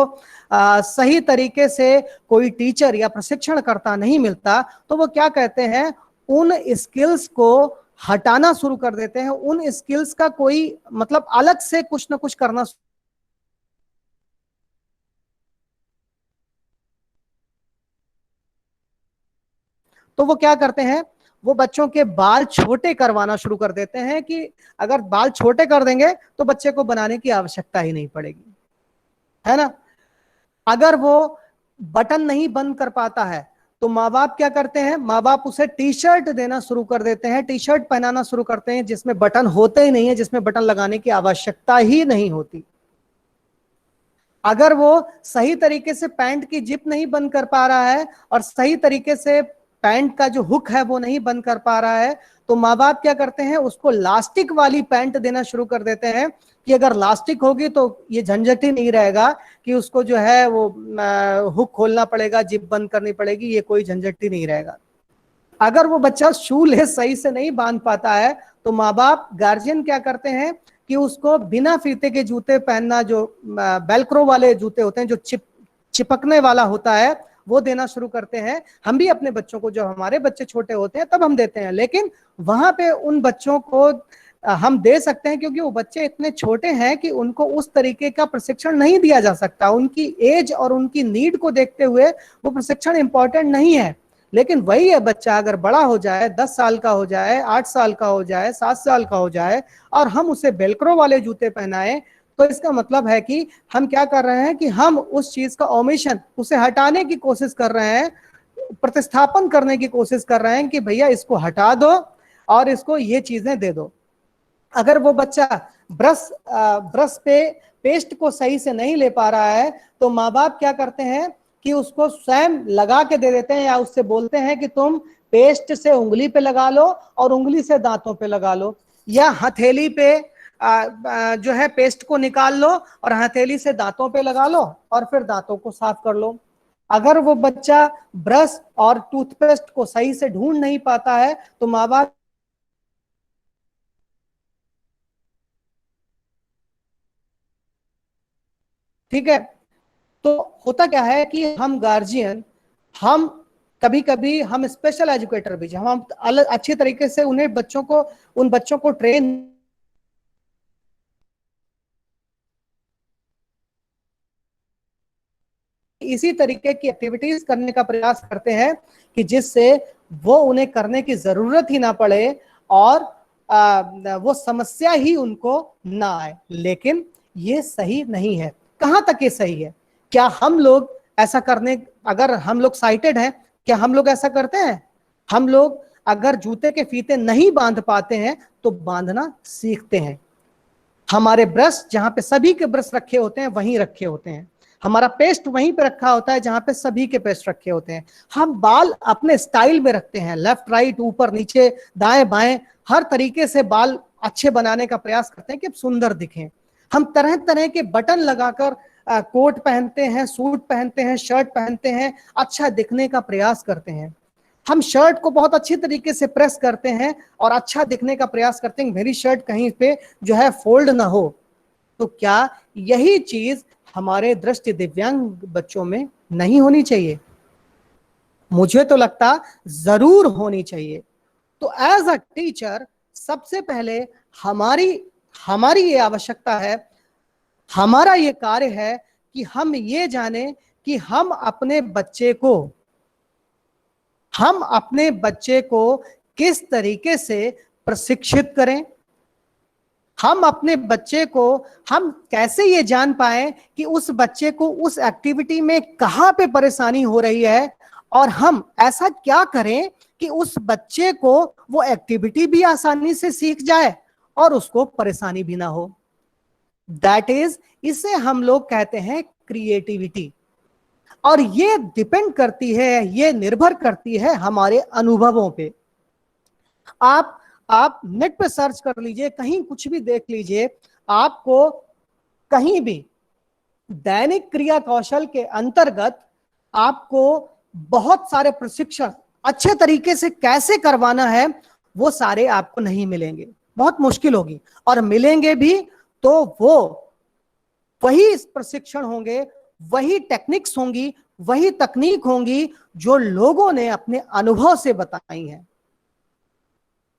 सही तरीके से कोई टीचर या प्रशिक्षणकर्ता नहीं मिलता, तो वो क्या कहते हैं, उन स्किल्स को हटाना शुरू कर देते हैं, उन स्किल्स का कोई मतलब अलग से कुछ ना कुछ करना। तो वो क्या करते हैं, वो बच्चों के बाल छोटे करवाना शुरू कर देते हैं कि अगर बाल छोटे कर देंगे तो बच्चे को बनाने की आवश्यकता ही नहीं पड़ेगी, है ना। अगर वो बटन नहीं बंद कर पाता है तो माँ बाप क्या करते हैं, माँ बाप उसे टी शर्ट देना शुरू कर देते हैं, टी शर्ट पहनाना शुरू करते हैं जिसमें बटन होते ही नहीं है, जिसमें बटन लगाने की आवश्यकता ही नहीं होती। अगर वो सही तरीके से पैंट की जिप नहीं बंद कर पा रहा है और सही तरीके से पैंट का जो हुक है वो नहीं बंद कर पा रहा है, तो माँ बाप क्या करते हैं, उसको लास्टिक वाली पैंट देना शुरू कर देते हैं कि अगर लास्टिक होगी तो ये झंझट ही नहीं रहेगा कि उसको जो है वो हुक खोलना पड़ेगा, जिप बंद करनी पड़ेगी, ये कोई झंझट ही नहीं रहेगा। अगर वो बच्चा शू लेस सही से नहीं बांध पाता है तो माँ बाप गार्जियन क्या करते हैं कि उसको बिना फीते के जूते पहनना, जो बेल्क्रो वाले जूते होते हैं, जो चिपकने वाला होता है, वो देना शुरू करते हैं। हम भी अपने बच्चों को, जब हमारे बच्चे छोटे होते हैं तब हम देते हैं, लेकिन वहां पे उन बच्चों को हम दे सकते हैं क्योंकि वो बच्चे इतने छोटे हैं कि उनको उस तरीके का प्रशिक्षण नहीं दिया जा सकता। उनकी एज और उनकी नीड को देखते हुए वो प्रशिक्षण इंपॉर्टेंट नहीं है। लेकिन वही है, बच्चा अगर बड़ा हो जाए, 10 साल का हो जाए, 8 साल का हो जाए, 7 साल का हो जाए और हम उसे बेल्क्रो वाले जूते पहनाएं, तो इसका मतलब है कि हम क्या कर रहे हैं कि हम उस चीज का ओमिशन, उसे हटाने की कोशिश कर रहे हैं, प्रतिस्थापन करने की कोशिश कर रहे हैं कि भैया इसको हटा दो और इसको ये चीजें दे दो। अगर वो बच्चा ब्रश पे पेस्ट को सही से नहीं ले पा रहा है तो माँ बाप क्या करते हैं कि उसको स्वयं लगा के दे देते हैं या उससे बोलते हैं कि तुम पेस्ट से उंगली पे लगा लो और उंगली से दांतों पे लगा लो, या हथेली पे जो है पेस्ट को निकाल लो और हथेली से दांतों पे लगा लो और फिर दांतों को साफ कर लो। अगर वो बच्चा ब्रश और टूथपेस्ट को सही से ढूंढ नहीं पाता है तो माँ बाप, ठीक है। तो होता क्या है कि हम गार्जियन, हम कभी कभी हम स्पेशल एजुकेटर भी, हम अलग अच्छी तरीके से उन्हें बच्चों को, उन बच्चों को ट्रेन इसी तरीके की एक्टिविटीज करने का प्रयास करते हैं कि जिससे वो उन्हें करने की जरूरत ही ना पड़े और वो समस्या ही उनको ना आए। लेकिन ये सही नहीं है। कहां तक ये सही है? क्या हम लोग ऐसा करने, अगर हम लोग साइटेड हैं, क्या हम लोग ऐसा करते हैं? हम लोग अगर जूते के फीते नहीं बांध पाते हैं तो बांधना सीखते हैं। हमारे ब्रश जहां पे सभी के ब्रश रखे होते हैं वहीं रखे होते हैं, हमारा पेस्ट वहीं पे रखा होता है जहां पे सभी के पेस्ट रखे होते हैं। हम बाल अपने स्टाइल में रखते हैं, लेफ्ट राइट, ऊपर नीचे, दाएं बाएं, हर तरीके से बाल अच्छे बनाने का प्रयास करते हैं कि सुंदर दिखें। हम तरह तरह के बटन लगाकर कोट पहनते हैं, सूट पहनते हैं, शर्ट पहनते हैं, अच्छा दिखने का प्रयास करते हैं। हम शर्ट को बहुत अच्छी तरीके से प्रेस करते हैं और अच्छा दिखने का प्रयास करते हैं, मेरी शर्ट कहीं पे जो है फोल्ड ना हो। तो क्या यही चीज हमारे दृष्टि दिव्यांग बच्चों में नहीं होनी चाहिए? मुझे तो लगता जरूर होनी चाहिए। तो एज अ टीचर सबसे पहले हमारी हमारी ये आवश्यकता है, हमारा ये कार्य है कि हम ये जाने कि हम अपने बच्चे को किस तरीके से प्रशिक्षित करें। हम अपने बच्चे को, हम कैसे ये जान पाए कि उस बच्चे को उस एक्टिविटी में कहां पे परेशानी हो रही है और हम ऐसा क्या करें कि उस बच्चे को वो एक्टिविटी भी आसानी से सीख जाए और उसको परेशानी भी ना हो। दैट इज, इसे हम लोग कहते हैं क्रिएटिविटी। और ये डिपेंड करती है, ये निर्भर करती है हमारे अनुभवों पे। आप आप नेट पे सर्च कर लीजिए, कहीं कुछ भी देख लीजिए, आपको कहीं भी दैनिक क्रिया कौशल के अंतर्गत आपको बहुत सारे प्रशिक्षण अच्छे तरीके से कैसे करवाना है वो सारे आपको नहीं मिलेंगे, बहुत मुश्किल होगी। और मिलेंगे भी तो वो वही प्रशिक्षण होंगे, वही टेक्निक्स होंगी, वही तकनीक होंगी जो लोगों ने अपने अनुभव से बताई हैं।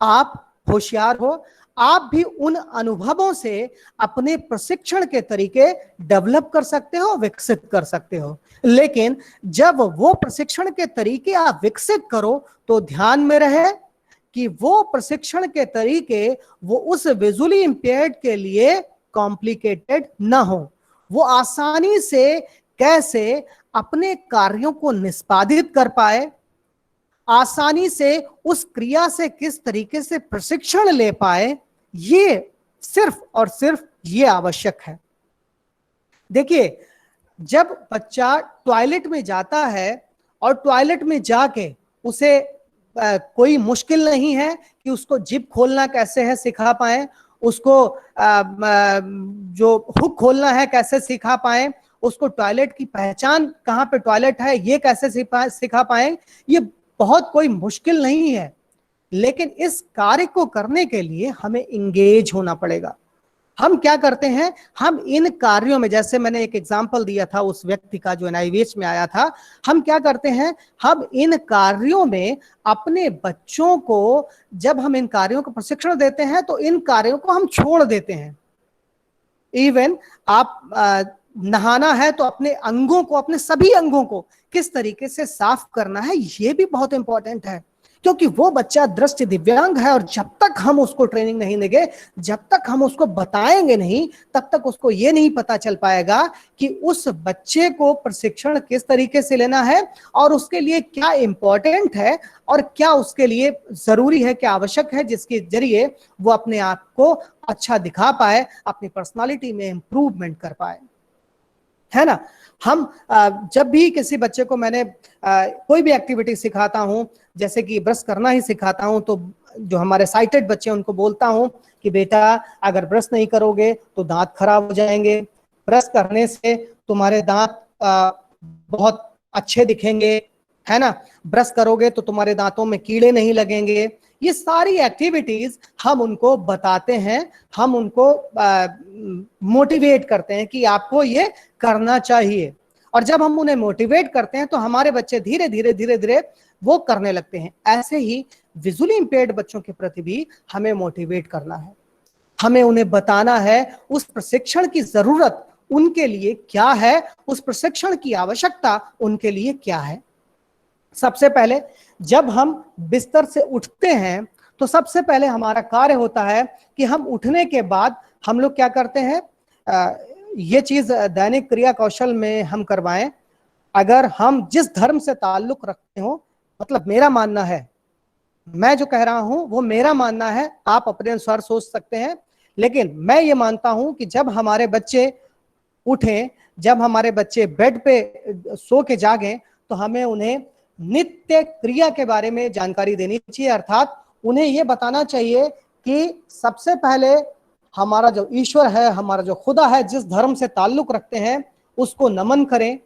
आप होशियार हो, आप भी उन अनुभवों से अपने प्रशिक्षण के तरीके डेवलप कर सकते हो, विकसित कर सकते हो। लेकिन जब वो प्रशिक्षण के तरीके आप विकसित करो तो ध्यान में रहे कि वो प्रशिक्षण के तरीके वो उस विजुअली इंपेयर्ड के लिए कॉम्प्लिकेटेड ना हो, वो आसानी से कैसे अपने कार्यों को निष्पादित कर पाए, आसानी से उस क्रिया से किस तरीके से प्रशिक्षण ले पाए, ये सिर्फ और सिर्फ ये आवश्यक है। देखिए, जब बच्चा टॉयलेट में जाता है और टॉयलेट में जाके उसे कोई मुश्किल नहीं है कि उसको जिप खोलना कैसे है सिखा पाए, उसको जो हुक खोलना है कैसे सिखा पाए, उसको टॉयलेट की पहचान कहाँ पे टॉयलेट है ये कैसे सिखा पाए, ये बहुत कोई मुश्किल नहीं है। लेकिन इस कार्य को करने के लिए हमें इंगेज होना पड़ेगा। हम क्या करते हैं, हम इन कार्यों में, जैसे मैंने एक एग्जांपल दिया था उस व्यक्ति का जो एनआईवीएच में आया था, हम क्या करते हैं, हम इन कार्यों में अपने बच्चों को, जब हम इन कार्यों को प्रशिक्षण देते हैं तो इन कार्यों को हम छोड़ देते हैं। इवन आप नहाना है तो अपने अंगों को, अपने सभी अंगों को किस तरीके से साफ करना है ये भी बहुत इंपॉर्टेंट है, क्योंकि वो बच्चा दृष्टि दिव्यांग है और जब तक हम उसको ट्रेनिंग नहीं देंगे, जब तक हम उसको बताएंगे नहीं, तब तक उसको ये नहीं पता चल पाएगा कि उस बच्चे को प्रशिक्षण किस तरीके से लेना है और उसके लिए क्या इंपॉर्टेंट है और क्या उसके लिए जरूरी है, क्या आवश्यक है, जिसके जरिए वो अपने आप को अच्छा दिखा पाए, अपनी पर्सनालिटी में इंप्रूवमेंट कर पाए, है ना। हम जब भी किसी बच्चे को मैंने कोई भी एक्टिविटी सिखाता हूं, जैसे कि ब्रश करना ही सिखाता हूं, तो जो हमारे साइटेड बच्चे उनको बोलता हूं कि बेटा अगर ब्रश नहीं करोगे तो दांत खराब हो जाएंगे, ब्रश करने से तुम्हारे दांत बहुत अच्छे दिखेंगे, है ना, ब्रश करोगे तो तुम्हारे दांतों में कीड़े नहीं लगेंगे। ये सारी एक्टिविटीज हम उनको बताते हैं, हम उनको मोटिवेट करते हैं कि आपको ये करना चाहिए। और जब हम उन्हें मोटिवेट करते हैं तो हमारे बच्चे धीरे धीरे धीरे धीरे वो करने लगते हैं। ऐसे ही विजुअली इंपेयर्ड बच्चों के प्रति भी हमें मोटिवेट करना है, हमें उन्हें बताना है उस प्रशिक्षण की जरूरत उनके लिए क्या है, उस प्रशिक्षण की आवश्यकता उनके लिए क्या है। सबसे पहले जब हम बिस्तर से उठते हैं तो सबसे पहले हमारा कार्य होता है कि हम उठने के बाद हम लोग क्या करते हैं, ये चीज दैनिक क्रिया कौशल में हम करवाएं। अगर हम जिस धर्म से ताल्लुक रखते हो, मतलब मेरा मानना है, मैं जो कह रहा हूं वो मेरा मानना है, आप अपने अनुसार सोच सकते हैं, लेकिन मैं ये मानता हूं कि जब हमारे बच्चे उठें, जब हमारे बच्चे बेड पे सो के जागें, तो हमें उन्हें नित्य क्रिया के बारे में जानकारी देनी चाहिए। अर्थात उन्हें यह बताना चाहिए कि सबसे पहले हमारा जो ईश्वर है, हमारा जो खुदा है, जिस धर्म से ताल्लुक रखते हैं, उसको नमन करें,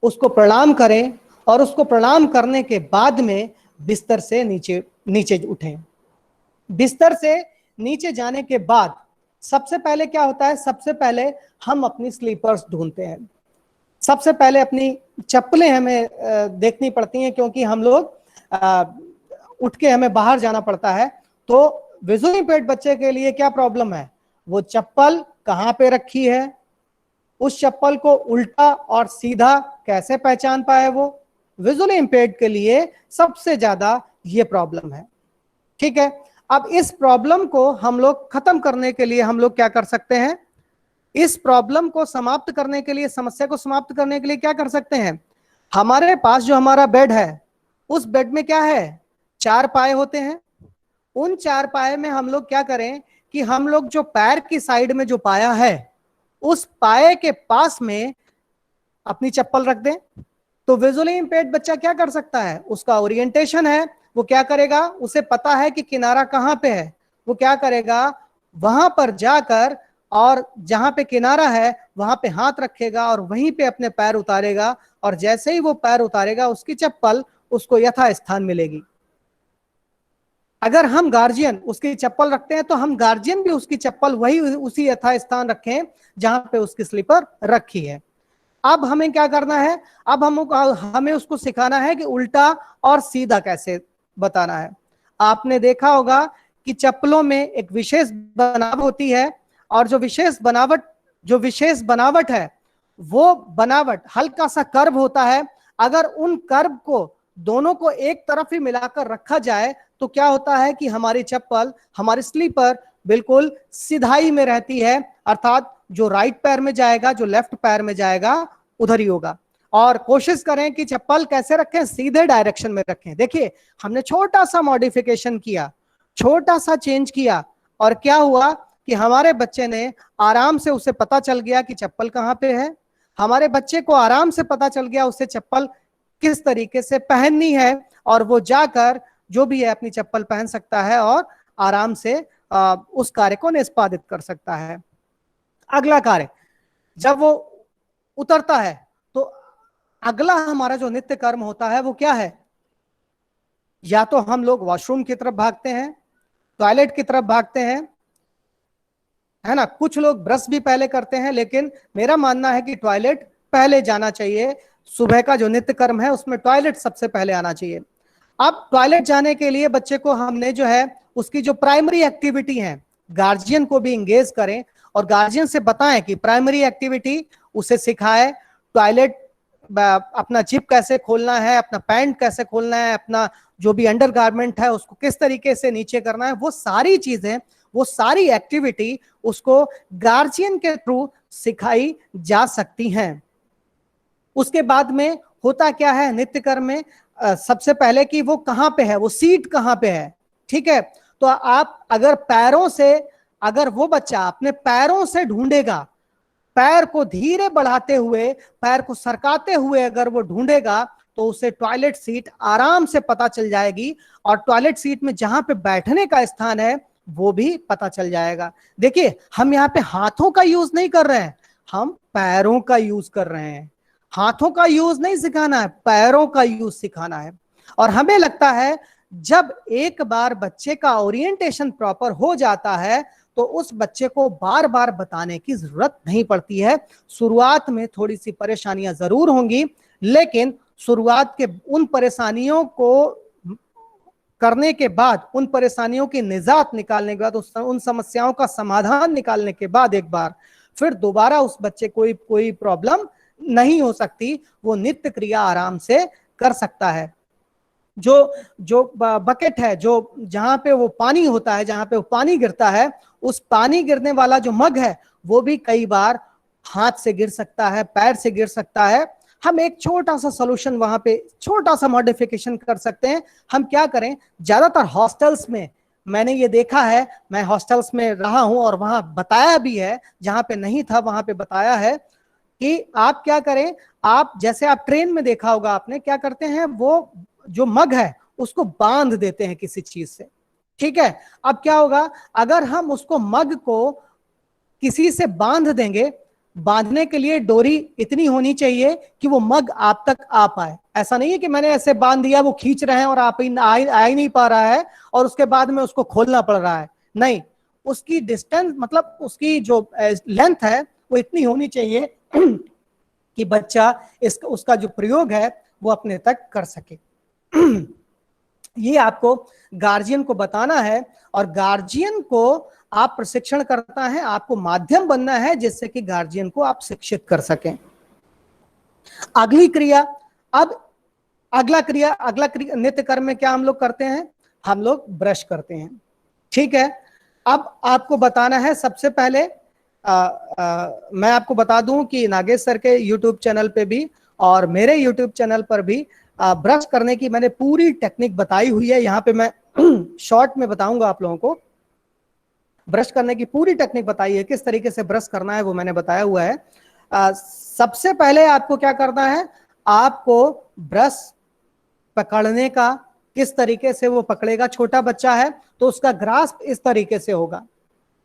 उसको प्रणाम करें, और उसको प्रणाम करने के बाद में बिस्तर से नीचे उठें। बिस्तर से नीचे जाने के बाद सबसे पहले क्या होता है, सबसे पहले हम अपनी स्लीपर्स ढूंढते हैं। सबसे पहले अपनी चप्पलें हमें देखनी पड़ती हैं, क्योंकि हम लोग उठ के हमें बाहर जाना पड़ता है। तो विजुअली इंपेयर्ड बच्चे के लिए क्या प्रॉब्लम है, वो चप्पल कहाँ पे रखी है, उस चप्पल को उल्टा और सीधा कैसे पहचान पाए, वो विजुअली इंपेयर्ड के लिए सबसे ज्यादा ये प्रॉब्लम है। ठीक है, अब इस प्रॉब्लम को हम लोग खत्म करने के लिए हम लोग क्या कर सकते हैं, इस प्रॉब्लम को समाप्त करने के लिए, समस्या को समाप्त करने के लिए क्या कर सकते हैं, हमारे पास जो हमारा बेड है, उस बेड में क्या है, 4 पाए होते हैं। उन 4 पाए में हम लोग क्या करें कि हम लोग जो पैर की साइड में जो पाया है, उस पाए के पास में अपनी चप्पल रख दें। तो विजुअली इंपेयर्ड बच्चा क्या कर सकता है, उसका ओरिएंटेशन है वो क्या करेगा, उसे पता है कि किनारा कहाँ पे है, वो क्या करेगा, वहां पर जाकर और जहां पे किनारा है वहां पे हाथ रखेगा और वहीं पे अपने पैर उतारेगा, और जैसे ही वो पैर उतारेगा उसकी चप्पल उसको यथास्थान मिलेगी। अगर हम गार्जियन उसकी चप्पल रखते हैं तो हम गार्जियन भी उसकी चप्पल वही उसी यथास्थान रखें जहां पे उसकी स्लीपर रखी है। अब हमें क्या करना है, अब हमें उसको सिखाना है कि उल्टा और सीधा कैसे बताना है। आपने देखा होगा कि चप्पलों में एक विशेष बनावट होती है, और जो विशेष बनावट है वो बनावट हल्का सा कर्व होता है। अगर उन कर्व को दोनों को एक तरफ ही मिलाकर रखा जाए तो क्या होता है कि हमारी चप्पल, हमारी स्लीपर बिल्कुल सिधाई में रहती है, अर्थात जो राइट पैर में जाएगा, जो लेफ्ट पैर में जाएगा उधर ही होगा। और कोशिश करें कि चप्पल कैसे रखें, सीधे डायरेक्शन में रखें। देखिए हमने छोटा सा मॉडिफिकेशन किया, छोटा सा चेंज किया, और क्या हुआ कि हमारे बच्चे ने आराम से, उसे पता चल गया कि चप्पल कहां पे है, हमारे बच्चे को आराम से पता चल गया उसे चप्पल किस तरीके से पहननी है, और वो जाकर जो भी है अपनी चप्पल पहन सकता है और आराम से उस कार्य को निष्पादित कर सकता है। अगला कार्य, जब वो उतरता है तो अगला हमारा जो नित्य कर्म होता है वो क्या है, या तो हम लोग वॉशरूम की तरफ भागते हैं, टॉयलेट की तरफ भागते हैं, है ना, कुछ लोग ब्रश भी पहले करते हैं, लेकिन मेरा मानना है कि टॉयलेट पहले जाना चाहिए। सुबह का जो नित्य कर्म है उसमें टॉयलेट सबसे पहले आना चाहिए। अब टॉयलेट जाने के लिए बच्चे को हमने जो है उसकी जो प्राइमरी एक्टिविटी है, गार्जियन को भी इंगेज करें और गार्जियन से बताएं कि प्राइमरी एक्टिविटी उसे सिखाए, टॉयलेट अपना जिप कैसे खोलना है, अपना पैंट कैसे खोलना है, अपना जो भी अंडरगारमेंट है उसको किस तरीके से नीचे करना है, वो सारी चीजें, वो सारी एक्टिविटी उसको गार्जियन के थ्रू सिखाई जा सकती हैं। उसके बाद में होता क्या है नित्य कर्म में, सबसे पहले कि वो कहां पे है, वो सीट कहां पे है, ठीक है। तो आप अगर पैरों से, अगर वो बच्चा अपने पैरों से ढूंढेगा, पैर को धीरे बढ़ाते हुए, पैर को सरकाते हुए अगर वो ढूंढेगा तो उसे टॉयलेट सीट आराम से पता चल जाएगी, और टॉयलेट सीट में जहां पे बैठने का स्थान है वो भी पता चल जाएगा। देखिए हम यहाँ पे हाथों का यूज नहीं कर रहे हैं, हम पैरों का यूज कर रहे हैं। हाथों का यूज नहीं सिखाना है, पैरों का यूज सिखाना है। और हमें लगता है जब एक बार बच्चे का ओरिएंटेशन प्रॉपर हो जाता है तो उस बच्चे को बार बार बताने की जरूरत नहीं पड़ती है। शुरुआत में थोड़ी सी परेशानियां जरूर होंगी, लेकिन शुरुआत के उन परेशानियों को करने के बाद, उन परेशानियों की निजात निकालने के बाद, उन समस्याओं का समाधान निकालने के बाद एक बार फिर दोबारा उस बच्चे को कोई प्रॉब्लम नहीं हो सकती, वो नित्य क्रिया आराम से कर सकता है। जो बकेट है, जो जहां पे वो पानी होता है, जहां पे वो पानी गिरता है, उस पानी गिरने वाला जो मग है वो भी कई बार हाथ से गिर सकता है, पैर से गिर सकता है। हम एक छोटा सा सोल्यूशन वहां पे, छोटा सा मॉडिफिकेशन कर सकते हैं। हम क्या करें, ज्यादातर हॉस्टल्स में मैंने ये देखा है, मैं हॉस्टल्स में रहा हूं और वहां बताया भी है, जहां पे नहीं था वहां पे बताया है कि आप क्या करें, आप जैसे आप ट्रेन में देखा होगा आपने, क्या करते हैं, वो जो मग है उसको बांध देते हैं किसी चीज से, ठीक है। अब क्या होगा, अगर हम उसको मग को किसी से बांध देंगे, बांधने के लिए डोरी इतनी होनी चाहिए कि वो मग आप तक आ पाए। ऐसा नहीं है कि मैंने ऐसे बांध दिया, वो खींच रहे हैं और आप आ ही नहीं पा रहा है और उसके बाद में उसको खोलना पड़ रहा है, नहीं। उसकी डिस्टेंस, मतलब उसकी जो लेंथ है वो इतनी होनी चाहिए कि बच्चा उसका जो प्रयोग है वो अपने तक कर सके। ये आपको गार्जियन को बताना है, और गार्जियन को आप प्रशिक्षण करता है, आपको माध्यम बनना है जिससे कि गार्जियन को आप शिक्षित कर सकें। अगली क्रिया, अब अगला क्रिया नित्य कर्म में क्या हम लोग करते हैं, हम लोग ब्रश करते हैं, ठीक है। अब आपको बताना है सबसे पहले, मैं आपको बता दूं कि नागेश सर के यूट्यूब चैनल पे भी और मेरे यूट्यूब चैनल पर भी ब्रश करने की मैंने पूरी टेक्निक बताई हुई है। यहाँ पे मैं शॉर्ट में बताऊंगा आप लोगों को, ब्रश करने की पूरी टेक्निक बताई है, किस तरीके से ब्रश करना है वो मैंने बताया हुआ है। सबसे पहले आपको क्या करना है, आपको ब्रश पकड़ने का किस तरीके से वो पकड़ेगा। छोटा बच्चा है तो उसका ग्रास्प इस तरीके से होगा,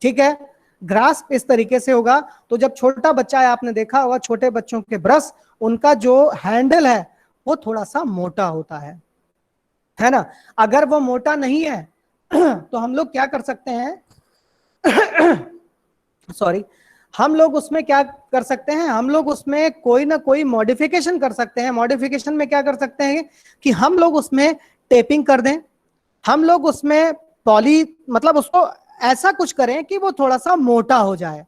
ठीक है, ग्रास्प इस तरीके से होगा। तो जब छोटा बच्चा है, आपने देखा होगा छोटे बच्चों के ब्रश, उनका जो हैंडल है वो थोड़ा सा मोटा होता है ना। अगर वो मोटा नहीं है तो हम लोग क्या कर सकते हैं सॉरी, हम लोग उसमें क्या कर सकते हैं, हम लोग उसमें कोई ना कोई मॉडिफिकेशन कर सकते हैं। मॉडिफिकेशन में क्या कर सकते हैं कि हम लोग उसमें टेपिंग कर दें, हम लोग उसमें पॉली, मतलब उसको ऐसा कुछ करें कि वो थोड़ा सा मोटा हो जाए।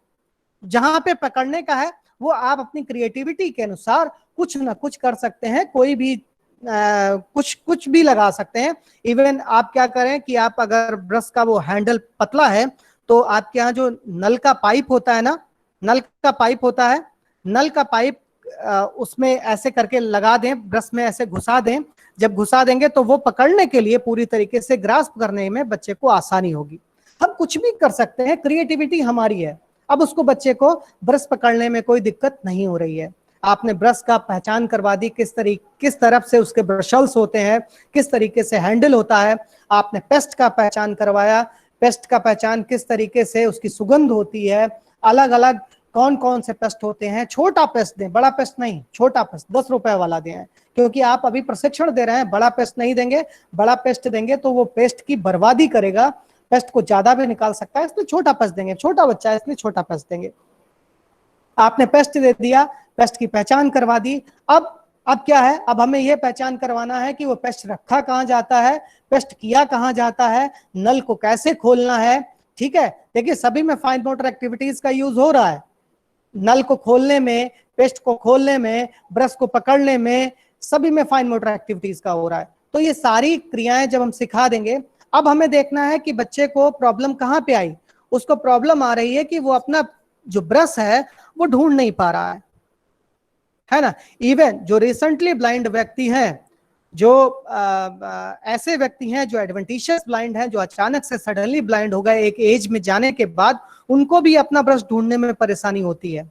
जहां पे पकड़ने का है वो आप अपनी क्रिएटिविटी के अनुसार कुछ ना कुछ कर सकते हैं, कोई भी कुछ कुछ भी लगा सकते हैं। इवन आप क्या करें कि आप अगर ब्रश का वो हैंडल पतला है तो आपके यहाँ जो नल का पाइप होता है ना, नल का पाइप होता है, नल का पाइप उसमें ऐसे करके लगा दें, ब्रश में ऐसे घुसा दें। जब घुसा देंगे तो वो पकड़ने के लिए पूरी तरीके से ग्रास्प करने में बच्चे को आसानी होगी। हम कुछ भी कर सकते हैं, क्रिएटिविटी हमारी है। अब उसको बच्चे को ब्रश पकड़ने में कोई दिक्कत नहीं हो रही है। आपने ब्रश का पहचान करवा दी, किस तरफ से उसके ब्रशल्स होते हैं, किस तरीके से हैंडल होता है। आपने पेस्ट का पहचान करवाया, पेस्ट का पहचान किस तरीके से उसकी सुगंध होती है, अलग अलग कौन कौन से पेस्ट होते हैं। छोटा पेस्ट दें, बड़ा पेस्ट नहीं, छोटा पेस्ट 10 रुपए वाला दें, क्योंकि आप अभी प्रशिक्षण दे रहे हैं। बड़ा पेस्ट नहीं देंगे, बड़ा पेस्ट देंगे तो वो पेस्ट की बर्बादी करेगा, पेस्ट को ज्यादा भी निकाल सकता है, इसलिए छोटा पेस्ट देंगे। छोटा बच्चा है इसलिए छोटा पेस्ट देंगे। आपने पेस्ट दे दिया, पेस्ट की पहचान करवा दी। अब क्या है, अब हमें यह पहचान करवाना है कि वो पेस्ट रखा कहां जाता है, पेस्ट किया कहां जाता है, नल को कैसे खोलना है। ठीक है, देखिए सभी में फाइन मोटर एक्टिविटीज का यूज हो रहा है। नल को खोलने में, पेस्ट को खोलने में, ब्रश को पकड़ने में, सभी में फाइन मोटर एक्टिविटीज का हो रहा है। तो ये सारी क्रियाएं जब हम सिखा देंगे, अब हमें देखना है कि बच्चे को प्रॉब्लम कहां पे आई। उसको प्रॉब्लम आ रही है कि वो अपना जो ब्रश है वो ढूंढ नहीं पा रहा है ना। इवन जो रिसेंटली ब्लाइंड व्यक्ति हैं, जो ऐसे व्यक्ति हैं जो एडवेंटिशियस ब्लाइंड हैं, जो अचानक से सडनली ब्लाइंड हो गए एक एज में जाने के बाद, उनको भी अपना ब्रश ढूंढने में परेशानी होती है।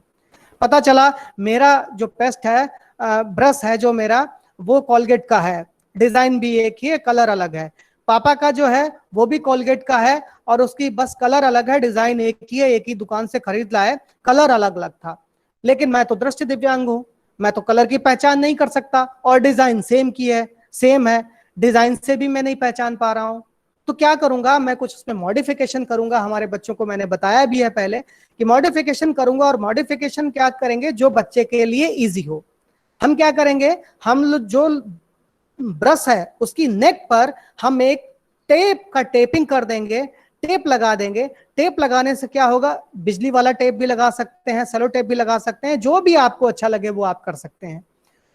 पता चला मेरा जो पेस्ट है, ब्रश है जो मेरा, वो कॉलगेट का है, डिजाइन भी एक ही है, कलर अलग है। पापा का जो है वो भी कॉलगेट का है और उसकी बस कलर अलग है, डिजाइन एक ही है, एक ही दुकान से खरीद लाए, कलर अलग अलग था। लेकिन मैं तो दृष्टि दिव्यांग हूं, मैं तो कलर की पहचान नहीं कर सकता, और डिजाइन सेम है, डिजाइन से भी मैं नहीं पहचान पा रहा हूं। तो क्या करूंगा मैं, कुछ उसमें मॉडिफिकेशन करूंगा। हमारे बच्चों को मैंने बताया भी है पहले कि मॉडिफिकेशन करूंगा, और मॉडिफिकेशन क्या करेंगे जो बच्चे के लिए इजी हो। हम क्या करेंगे, हम जो ब्रश है उसकी नेक पर हम एक टेप का टेपिंग कर देंगे, टेप लगा देंगे। टेप लगाने से क्या होगा, बिजली वाला टेप भी लगा सकते हैं, सेलो टेप भी लगा सकते हैं, जो भी आपको अच्छा लगे वो आप कर सकते हैं।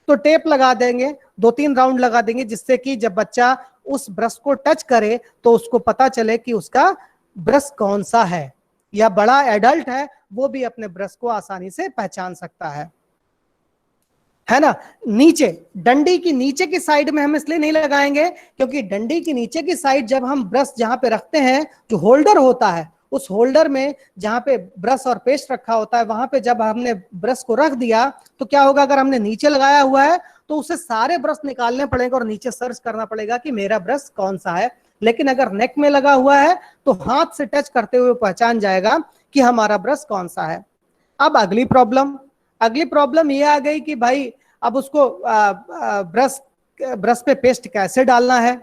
तो टेप लगा देंगे, 2-3 राउंड लगा देंगे, जिससे कि जब बच्चा उस ब्रश को टच करे तो उसको पता चले कि उसका ब्रश कौन सा है, या बड़ा एडल्ट है वो भी अपने ब्रश को आसानी से पहचान सकता है ना। नीचे, डंडी की नीचे की साइड में हम इसलिए नहीं लगाएंगे क्योंकि डंडी की नीचे की साइड जब हम ब्रश जहां पे रखते हैं, जो होल्डर होता है, उस होल्डर में जहां पे ब्रश और पेस्ट रखा होता है, वहां पे जब हमने ब्रश को रख दिया तो क्या होगा, अगर हमने नीचे लगाया हुआ है तो उसे सारे ब्रश निकालने पड़ेंगे और नीचे सर्च करना पड़ेगा कि मेरा ब्रश कौन सा है। लेकिन अगर नेक में लगा हुआ है तो हाथ से टच करते हुए पहचान जाएगा कि हमारा ब्रश कौन सा है। अब अगली प्रॉब्लम ये आ गई कि भाई अब उसको ब्रश पे पेस्ट कैसे डालना है।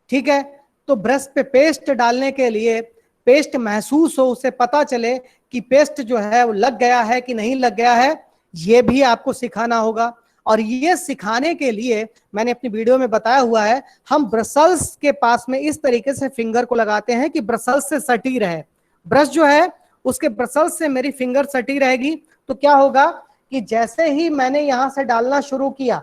ठीक है, तो ब्रश पे पेस्ट डालने के लिए, पेस्ट महसूस हो, उसे पता चले कि पेस्ट जो है वो लग गया है कि नहीं लग गया है, ये भी आपको सिखाना होगा। और ये सिखाने के लिए मैंने अपनी वीडियो में बताया हुआ है, हम ब्रसल्स के पास में इस तरीके से फिंगर को लगाते हैं कि ब्रसल्स से सटी रहे। ब्रश जो है उसके ब्रसल्स से मेरी फिंगर सटी रहेगी। तो क्या होगा कि जैसे ही मैंने यहां से डालना शुरू किया,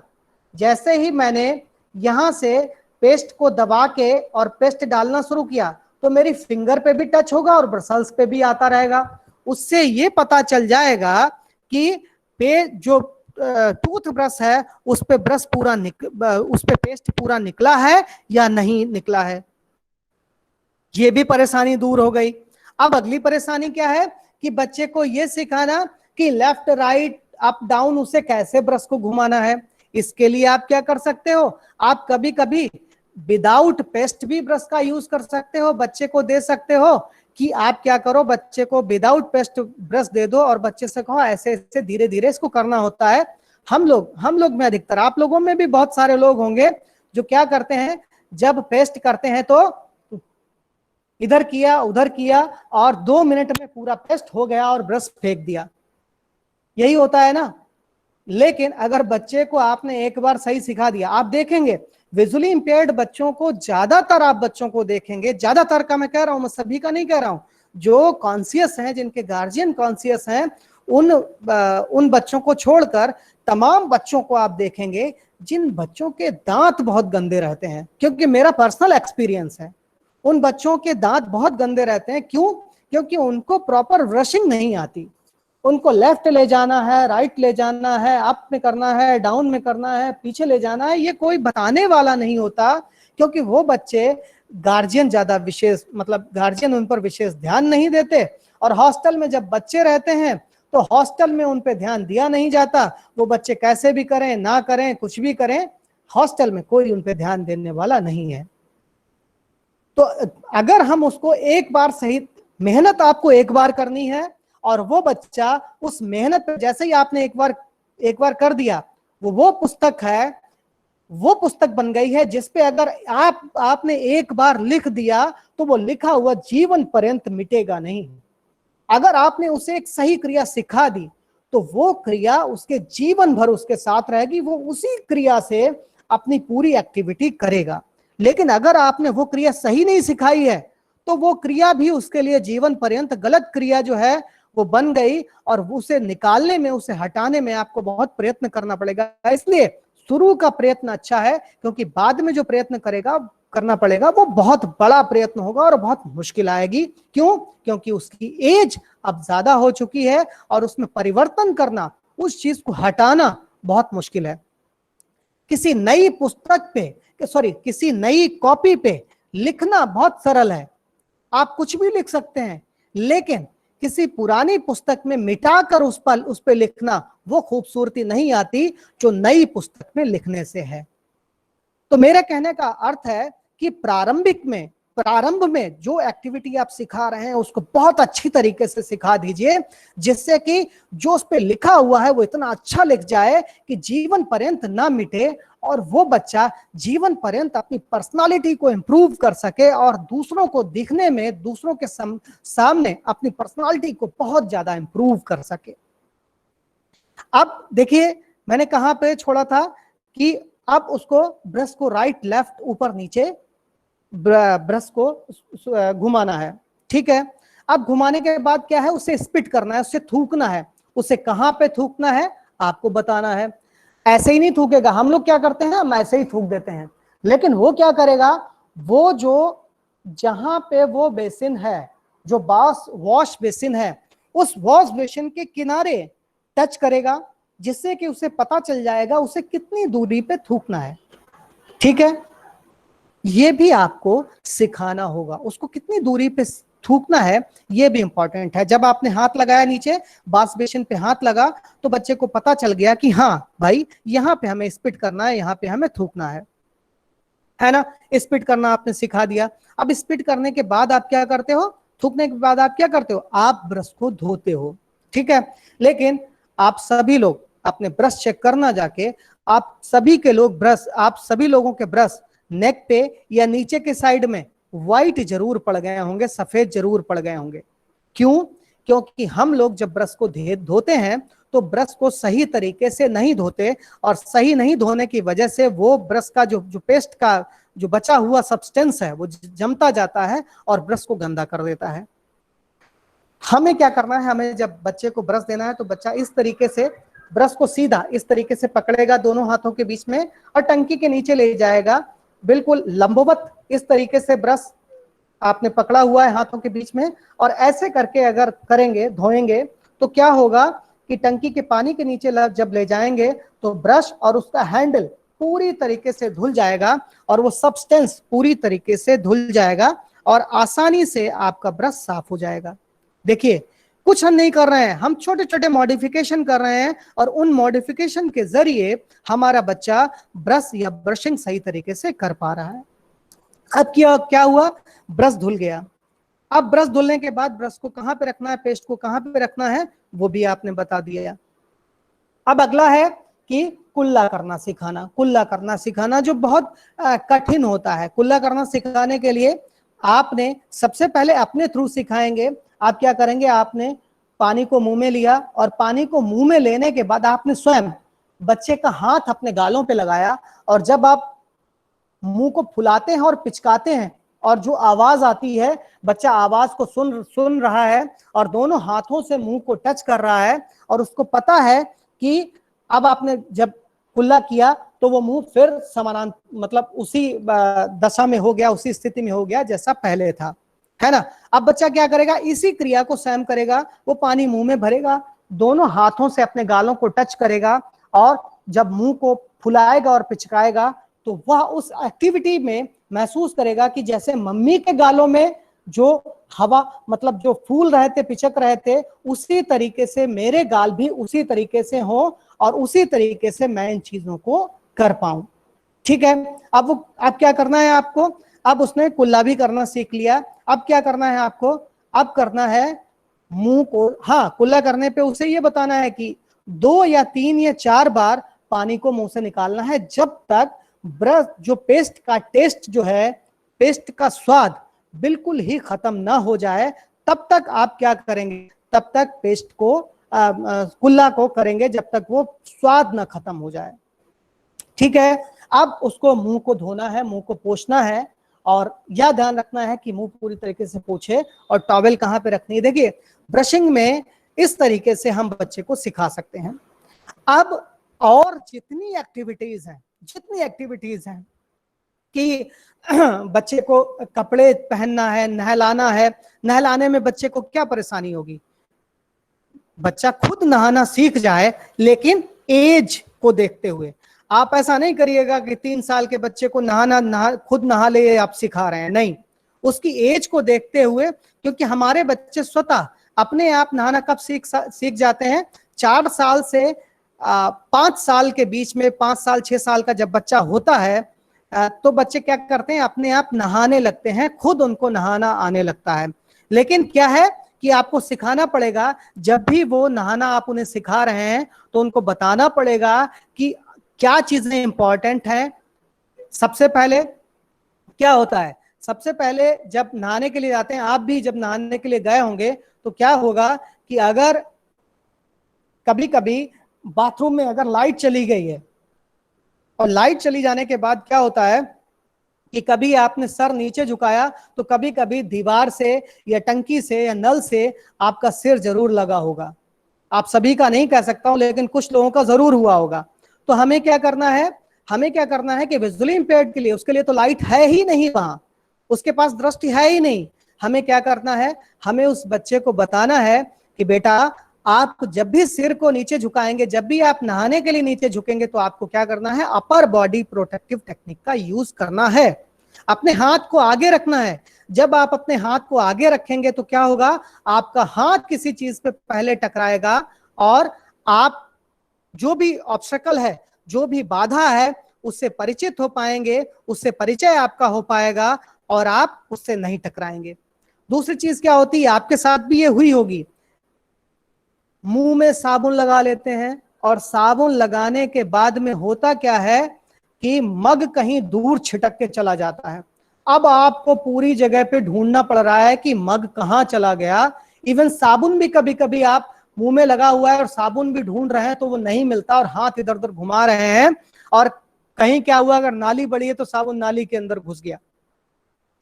जैसे ही मैंने यहां से पेस्ट को दबा के और पेस्ट डालना शुरू किया, तो मेरी फिंगर पे भी टच होगा और ब्रसल्स पे भी आता रहेगा। उससे ये पता चल जाएगा कि जो टूथ ब्रश है उस पे उस पे पेस्ट पूरा निकला है या नहीं निकला है। ये भी परेशानी दूर हो गई। अब अगली परेशानी क्या है कि बच्चे को ये सिखाना कि लेफ्ट राइट अप डाउन उसे कैसे ब्रश को घुमाना है। इसके लिए आप क्या कर सकते हो, आप कभी कभी विदाउट पेस्ट भी ब्रश का यूज कर सकते हो, बच्चे को दे सकते हो कि आप क्या करो, बच्चे को विदाउट पेस्ट ब्रश दे दो और बच्चे से कहो ऐसे ऐसे धीरे धीरे इसको करना होता है। हम लोग में अधिकतर, आप लोगों में भी बहुत सारे लोग होंगे जो क्या करते हैं, जब पेस्ट करते हैं तो इधर किया उधर किया और 2 मिनट में पूरा पेस्ट हो गया और ब्रश फेंक दिया, यही होता है ना। लेकिन अगर बच्चे को आपने एक बार सही सिखा दिया, आप देखेंगे विजुअली इंपेयर्ड बच्चों को, ज्यादातर आप बच्चों को देखेंगे, ज्यादातर का मैं कह रहा हूं, मैं सभी का नहीं कह रहा हूं, जो कॉन्शियस हैं, जिनके गार्जियन कॉन्शियस हैं, उन बच्चों को छोड़कर तमाम बच्चों को आप देखेंगे जिन बच्चों के दांत बहुत गंदे रहते हैं, क्योंकि मेरा पर्सनल एक्सपीरियंस है, उन बच्चों के दांत बहुत गंदे रहते हैं। क्यों? क्योंकि उनको प्रॉपर ब्रशिंग नहीं आती। उनको लेफ्ट ले जाना है, राइट ले जाना है, अप में करना है, डाउन में करना है, पीछे ले जाना है, ये कोई बताने वाला नहीं होता, क्योंकि वो बच्चे गार्जियन ज्यादा विशेष, मतलब गार्जियन उन पर विशेष ध्यान नहीं देते। और हॉस्टल में जब बच्चे रहते हैं तो हॉस्टल में उन पर ध्यान दिया नहीं जाता, वो बच्चे कैसे भी करें ना करें, कुछ भी करें, हॉस्टल में कोई उन पर ध्यान देने वाला नहीं है। तो अगर हम उसको एक बार सही, मेहनत आपको एक बार करनी है और वो बच्चा उस मेहनत पे, जैसे ही आपने एक बार कर दिया, वो पुस्तक है, वो पुस्तक बन गई है जिसपे अगर आपने एक बार लिख दिया तो वो लिखा हुआ जीवन पर्यंत मिटेगा नहीं। अगर आपने उसे एक सही क्रिया सिखा दी तो वो क्रिया उसके जीवन भर उसके साथ रहेगी, वो उसी क्रिया से अपनी पूरी एक्टिविटी करेगा। लेकिन अगर आपने वो क्रिया सही नहीं सिखाई है तो वो क्रिया भी उसके लिए जीवन पर्यंत गलत क्रिया जो है वो बन गई, और उसे निकालने में, उसे हटाने में आपको बहुत प्रयत्न करना पड़ेगा। इसलिए शुरू का प्रयत्न अच्छा है, क्योंकि बाद में जो प्रयत्न करना पड़ेगा वो बहुत बड़ा प्रयत्न होगा और बहुत मुश्किल आएगी। क्यों? क्योंकि उसकी एज अब ज्यादा हो चुकी है और उसमें परिवर्तन करना, उस चीज को हटाना बहुत मुश्किल है। किसी नई पुस्तक पे, किसी नई कॉपी पे लिखना बहुत सरल है, आप कुछ भी लिख सकते हैं, लेकिन किसी पुरानी पुस्तक में मिटाकर उस पे लिखना, वो खूबसूरती नहीं आती जो नई पुस्तक में लिखने से है। तो मेरे कहने का अर्थ है कि प्रारंभ में जो एक्टिविटी आप सिखा रहे हैं उसको बहुत अच्छी तरीके से सिखा दीजिए, जिससे कि जो उस पे लिखा हुआ है वो इतना अच्छा लिख जाए कि जीवन पर्यंत ना मिटे, और वो बच्चा जीवन पर्यंत अपनी पर्सनालिटी को इंप्रूव कर सके और दूसरों को दिखने में, दूसरों के सामने अपनी पर्सनालिटी को बहुत ज्यादा इंप्रूव कर सके। अब देखिए मैंने कहां पे छोड़ा था कि अब उसको ब्रश को राइट लेफ्ट ऊपर नीचे ब्रश को घुमाना है, ठीक है। अब घुमाने के बाद क्या है, उसे स्पिट करना है, उसे थूकना है। उसे कहां पे थूकना है आपको बताना है। ऐसे ही नहीं थूकेगा, हम लोग क्या करते हैं, हम ऐसे ही थूक देते हैं, लेकिन वो क्या करेगा, वो जो जहां पे वो बेसिन है, जो वॉश बेसिन है, उस वॉश बेसिन के किनारे टच करेगा, जिससे कि उसे पता चल जाएगा उसे कितनी दूरी पे थूकना है, ठीक है। ये भी आपको सिखाना होगा, उसको कितनी दूरी पे थूकना है, ये भी इंपॉर्टेंट है। जब आपने हाथ लगाया नीचे, वॉश बेसिन पे हाथ लगा, तो बच्चे को पता चल गया कि हाँ भाई यहाँ पे हमें स्पिट करना है, यहाँ पे हमें थूकना है ना। स्पिट करना आपने सिखा दिया। अब स्पिट करने के बाद आप क्या करते हो, थूकने के बाद आप क्या करते हो, आप ब्रश को धोते हो, ठीक है। लेकिन आप सभी लोग अपने ब्रश चेक करना जाके, आप सभी लोगों के ब्रश नेक पे या नीचे के साइड में व्हाइट जरूर पड़ गए होंगे, सफेद जरूर पड़ गए होंगे। क्यों? क्योंकि हम लोग जब ब्रश को धोते हैं तो ब्रश को सही तरीके से नहीं धोते, और सही नहीं धोने की वजह से वो ब्रश का जो पेस्ट का जो बचा हुआ सब्सटेंस है वो जमता जाता है और ब्रश को गंदा कर देता है। हमें क्या करना है, हमें जब बच्चे को ब्रश देना है तो बच्चा इस तरीके से ब्रश को सीधा इस तरीके से पकड़ेगा दोनों हाथों के बीच में और टंकी के नीचे ले जाएगा, बिल्कुल लंबवत इस तरीके से ब्रश आपने पकड़ा हुआ है हाथों के बीच में, और ऐसे करके अगर करेंगे, धोएंगे, तो क्या होगा कि टंकी के पानी के नीचे जब ले जाएंगे तो ब्रश और उसका हैंडल पूरी तरीके से धुल जाएगा और वो सब्सटेंस पूरी तरीके से धुल जाएगा और आसानी से आपका ब्रश साफ हो जाएगा। देखिए कुछ हम नहीं कर रहे हैं, हम छोटे छोटे मॉडिफिकेशन कर रहे हैं और उन मॉडिफिकेशन के जरिए हमारा बच्चा ब्रश या ब्रशिंग सही तरीके से कर पा रहा है। अब क्या क्या हुआ, ब्रश धुल गया। अब ब्रश धुलने के बाद ब्रश को कहां पे रखना है, पेस्ट को कहां पे रखना है, वो भी आपने बता दिया। अब अगला है कि कुल्ला करना सिखाना। कुल्ला करना सिखाना जो बहुत कठिन होता है। कुल्ला करना सिखाने के लिए आपने सबसे पहले अपने थ्रू सिखाएंगे। आप क्या करेंगे, आपने पानी को मुंह में लिया और पानी को मुंह में लेने के बाद आपने स्वयं बच्चे का हाथ अपने गालों पे लगाया, और जब आप मुंह को फुलाते हैं और पिचकाते हैं और जो आवाज आती है, बच्चा आवाज को सुन रहा है और दोनों हाथों से मुंह को टच कर रहा है, और उसको पता है कि अब आपने जब कुल्ला किया तो वो मुंह फिर समानांतर, मतलब उसी दशा में हो गया, उसी स्थिति में हो गया जैसा पहले था, है ना। अब बच्चा क्या करेगा, इसी क्रिया को स्वयं करेगा। वो पानी मुंह में भरेगा, दोनों हाथों से अपने गालों को टच करेगा, और जब मुंह को फुलाएगा और पिचकाएगा तो वह उस एक्टिविटी में महसूस करेगा कि जैसे मम्मी के गालों में जो हवा, मतलब जो फूल रहे थे, पिचक रहे थे, उसी तरीके से मेरे गाल भी उसी तरीके से हो, और उसी तरीके से मैं इन चीजों को कर पाऊं। ठीक है। अब क्या करना है आपको, अब उसने कुल्ला भी करना सीख लिया। अब क्या करना है आपको, अब करना है मुंह को, हाँ, कुल्ला करने पे उसे ये बताना है कि 2 या 3 या 4 बार पानी को मुंह से निकालना है, जब तक ब्रश जो पेस्ट का टेस्ट जो है, पेस्ट का स्वाद बिल्कुल ही खत्म ना हो जाए, तब तक आप क्या करेंगे, तब तक पेस्ट को कुल्ला को करेंगे जब तक वो स्वाद ना खत्म हो जाए। ठीक है। अब उसको मुंह को धोना है, मुंह को पोंछना है, और यह ध्यान रखना है कि मुंह पूरी तरीके से पोंछे, और टॉवेल कहां पे रखनी है। देखिए, ब्रशिंग में इस तरीके से हम बच्चे को सिखा सकते हैं। अब और जितनी एक्टिविटीज हैं कि बच्चे को कपड़े पहनना है, नहलाना है, नहलाने में बच्चे को क्या परेशानी होगी, बच्चा खुद नहाना सीख जाए, लेकिन एज को देखते हुए। आप ऐसा नहीं करिएगा कि 3 साल के बच्चे को खुद नहा ले आप सिखा रहे हैं, नहीं, उसकी एज को देखते हुए, क्योंकि हमारे बच्चे स्वतः अपने आप नहाना कब सीख जाते हैं, 4 साल से 5 साल के बीच में, 5 साल 6 साल का जब बच्चा होता है, तो बच्चे क्या करते हैं, अपने आप नहाने लगते हैं, खुद उनको नहाना आने लगता है। लेकिन क्या है कि आपको सिखाना पड़ेगा, जब भी वो नहाना आप उन्हें सिखा रहे हैं तो उनको बताना पड़ेगा कि क्या चीजें इंपॉर्टेंट हैं। सबसे पहले क्या होता है, सबसे पहले जब नहाने के लिए जाते हैं, आप भी जब नहाने के लिए गए होंगे तो क्या होगा कि अगर कभी कभी बाथरूम में अगर लाइट चली गई है, और लाइट चली जाने के बाद क्या होता है कि कभी आपने सर नीचे झुकाया तो कभी कभी दीवार से या टंकी से या नल से आपका सिर जरूर लगा होगा। आप सभी का नहीं कह सकता हूं, लेकिन कुछ लोगों का जरूर हुआ होगा। तो हमें क्या करना है कि विजुअली इंपेयर्ड के लिए, उसके लिए तो लाइट है ही नहीं वहां, उसके पास दृष्टि है ही नहीं। हमें क्या करना है, हमें उस बच्चे को बताना है कि बेटा, आप जब भी सिर को नीचे झुकाएंगे, जब भी आप नहाने के लिए नीचे झुकेंगे, तो आपको क्या करना है, अपर बॉडी प्रोटेक्टिव टेक्निक का यूज करना है। अपने हाथ को आगे रखना है। जब आप अपने हाथ को आगे रखेंगे तो क्या होगा, आपका हाथ किसी चीज पे पहले टकराएगा, और आप जो भी ऑब्स्टेकल है, जो भी बाधा है, उससे परिचित हो पाएंगे, उससे परिचय आपका हो पाएगा, और आप उससे नहीं टकराएंगे। दूसरी चीज क्या होती है, आपके साथ भी ये हुई होगी, मुंह में साबुन लगा लेते हैं, और साबुन लगाने के बाद में होता क्या है कि मग कहीं दूर छिटक के चला जाता है। अब आपको पूरी जगह पे ढूंढना पड़ रहा है कि मग कहां चला गया। इवन साबुन भी कभी कभी आप मुंह में लगा हुआ है और साबुन भी ढूंढ रहे हैं तो वो नहीं मिलता, और हाथ इधर उधर घुमा रहे हैं, और कहीं क्या हुआ, अगर नाली बड़ी है तो साबुन नाली के अंदर घुस गया।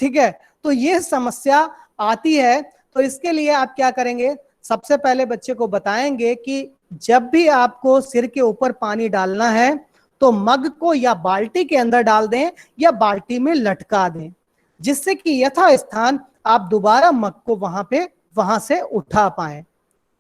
ठीक है। तो ये समस्या आती है। तो इसके लिए आप क्या करेंगे, सबसे पहले बच्चे को बताएंगे कि जब भी आपको सिर के ऊपर पानी डालना है तो मग को या बाल्टी के अंदर डाल दें या बाल्टी में लटका दें, जिससे कि यथा स्थान आप दोबारा मग को वहां से उठा पाए।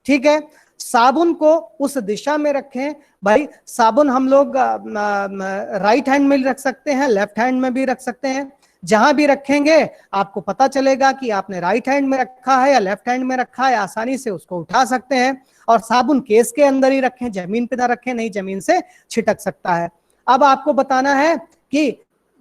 ठीक है। साबुन को उस दिशा में रखें। भाई, साबुन हम लोग राइट हैंड में रख सकते हैं, लेफ्ट हैंड में भी रख सकते हैं। जहां भी रखेंगे आपको पता चलेगा कि आपने राइट हैंड में रखा है या लेफ्ट हैंड में रखा है, आसानी से उसको उठा सकते हैं। और साबुन केस के अंदर ही रखें, जमीन पे ना रखें, नहीं जमीन से छिटक सकता है। अब आपको बताना है कि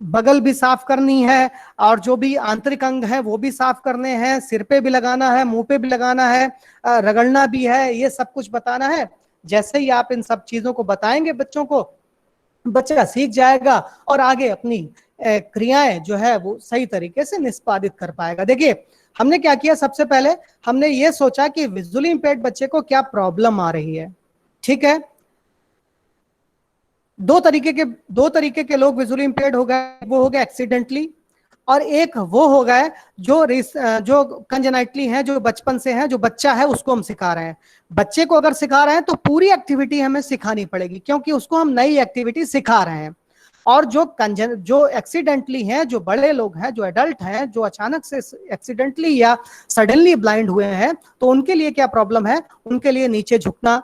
बगल भी साफ करनी है, और जो भी आंतरिक अंग है वो भी साफ करने हैं, सिर पे भी लगाना है, मुंह पे भी लगाना है, रगड़ना भी है, ये सब कुछ बताना है। जैसे ही आप इन सब चीजों को बताएंगे बच्चों को, बच्चा सीख जाएगा और आगे अपनी क्रियाएं जो है वो सही तरीके से निष्पादित कर पाएगा। देखिए हमने क्या किया, सबसे पहले हमने ये सोचा कि विजुअली इंपेयर्ड बच्चे को क्या प्रॉब्लम आ रही है। ठीक है, दो तरीके के लोग विजुअली इंपेयर्ड हो गए, वो हो गए एक्सीडेंटली, और एक वो हो गए जो कंजेनाइटली हैं, जो बचपन से हैं, जो बच्चा है उसको हम सिखा रहे हैं। बच्चे को अगर सिखा रहे हैं तो पूरी एक्टिविटी हमें सिखानी पड़ेगी, क्योंकि उसको हम नई एक्टिविटी सिखा रहे हैं। और जो एक्सीडेंटली हैं, जो बड़े लोग हैं, जो एडल्ट हैं, जो अचानक से एक्सीडेंटली या सडनली ब्लाइंड हुए हैं, तो उनके लिए क्या प्रॉब्लम है, उनके लिए नीचे झुकना,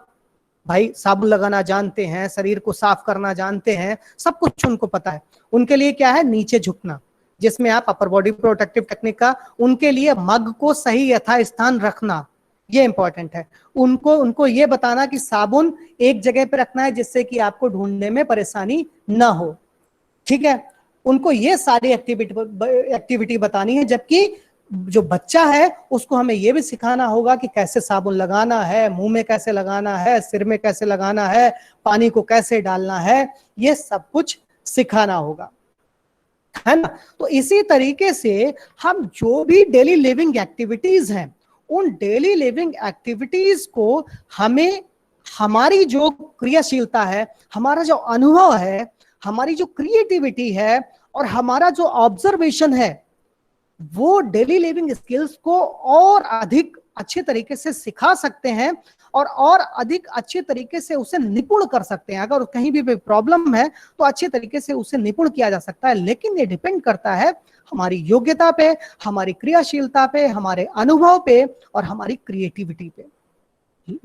भाई साबुन लगाना जानते हैं, शरीर को साफ करना जानते हैं, सब कुछ उनको पता है। उनके लिए क्या है, नीचे झुकना, जिसमें आप अपर बॉडी प्रोटेक्टिव टेक्निक का, उनके लिए मग को सही यथास्थान रखना, ये इंपॉर्टेंट है। उनको ये बताना कि साबुन एक जगह पे रखना है जिससे कि आपको ढूंढने में परेशानी ना हो। ठीक है, उनको ये सारी एक्टिविटी बतानी है। जबकि जो बच्चा है उसको हमें यह भी सिखाना होगा कि कैसे साबुन लगाना है, मुंह में कैसे लगाना है, सिर में कैसे लगाना है, पानी को कैसे डालना है, ये सब कुछ सिखाना होगा, है ना। तो इसी तरीके से हम जो भी डेली लिविंग एक्टिविटीज हैं, उन डेली लिविंग एक्टिविटीज को हमें हमारी जो क्रियाशीलता है, हमारा जो अनुभव है, हमारी जो क्रिएटिविटी है और हमारा जो ऑब्जर्वेशन है, वो डेली लिविंग स्किल्स को और अधिक अच्छे तरीके से सिखा सकते हैं और अधिक अच्छे तरीके से उसे निपुण कर सकते हैं। अगर कहीं भी प्रॉब्लम है तो अच्छे तरीके से उसे निपुण किया जा सकता है, लेकिन ये डिपेंड करता है हमारी योग्यता पे, हमारी क्रियाशीलता पे, हमारे अनुभव पे और हमारी क्रिएटिविटी पे।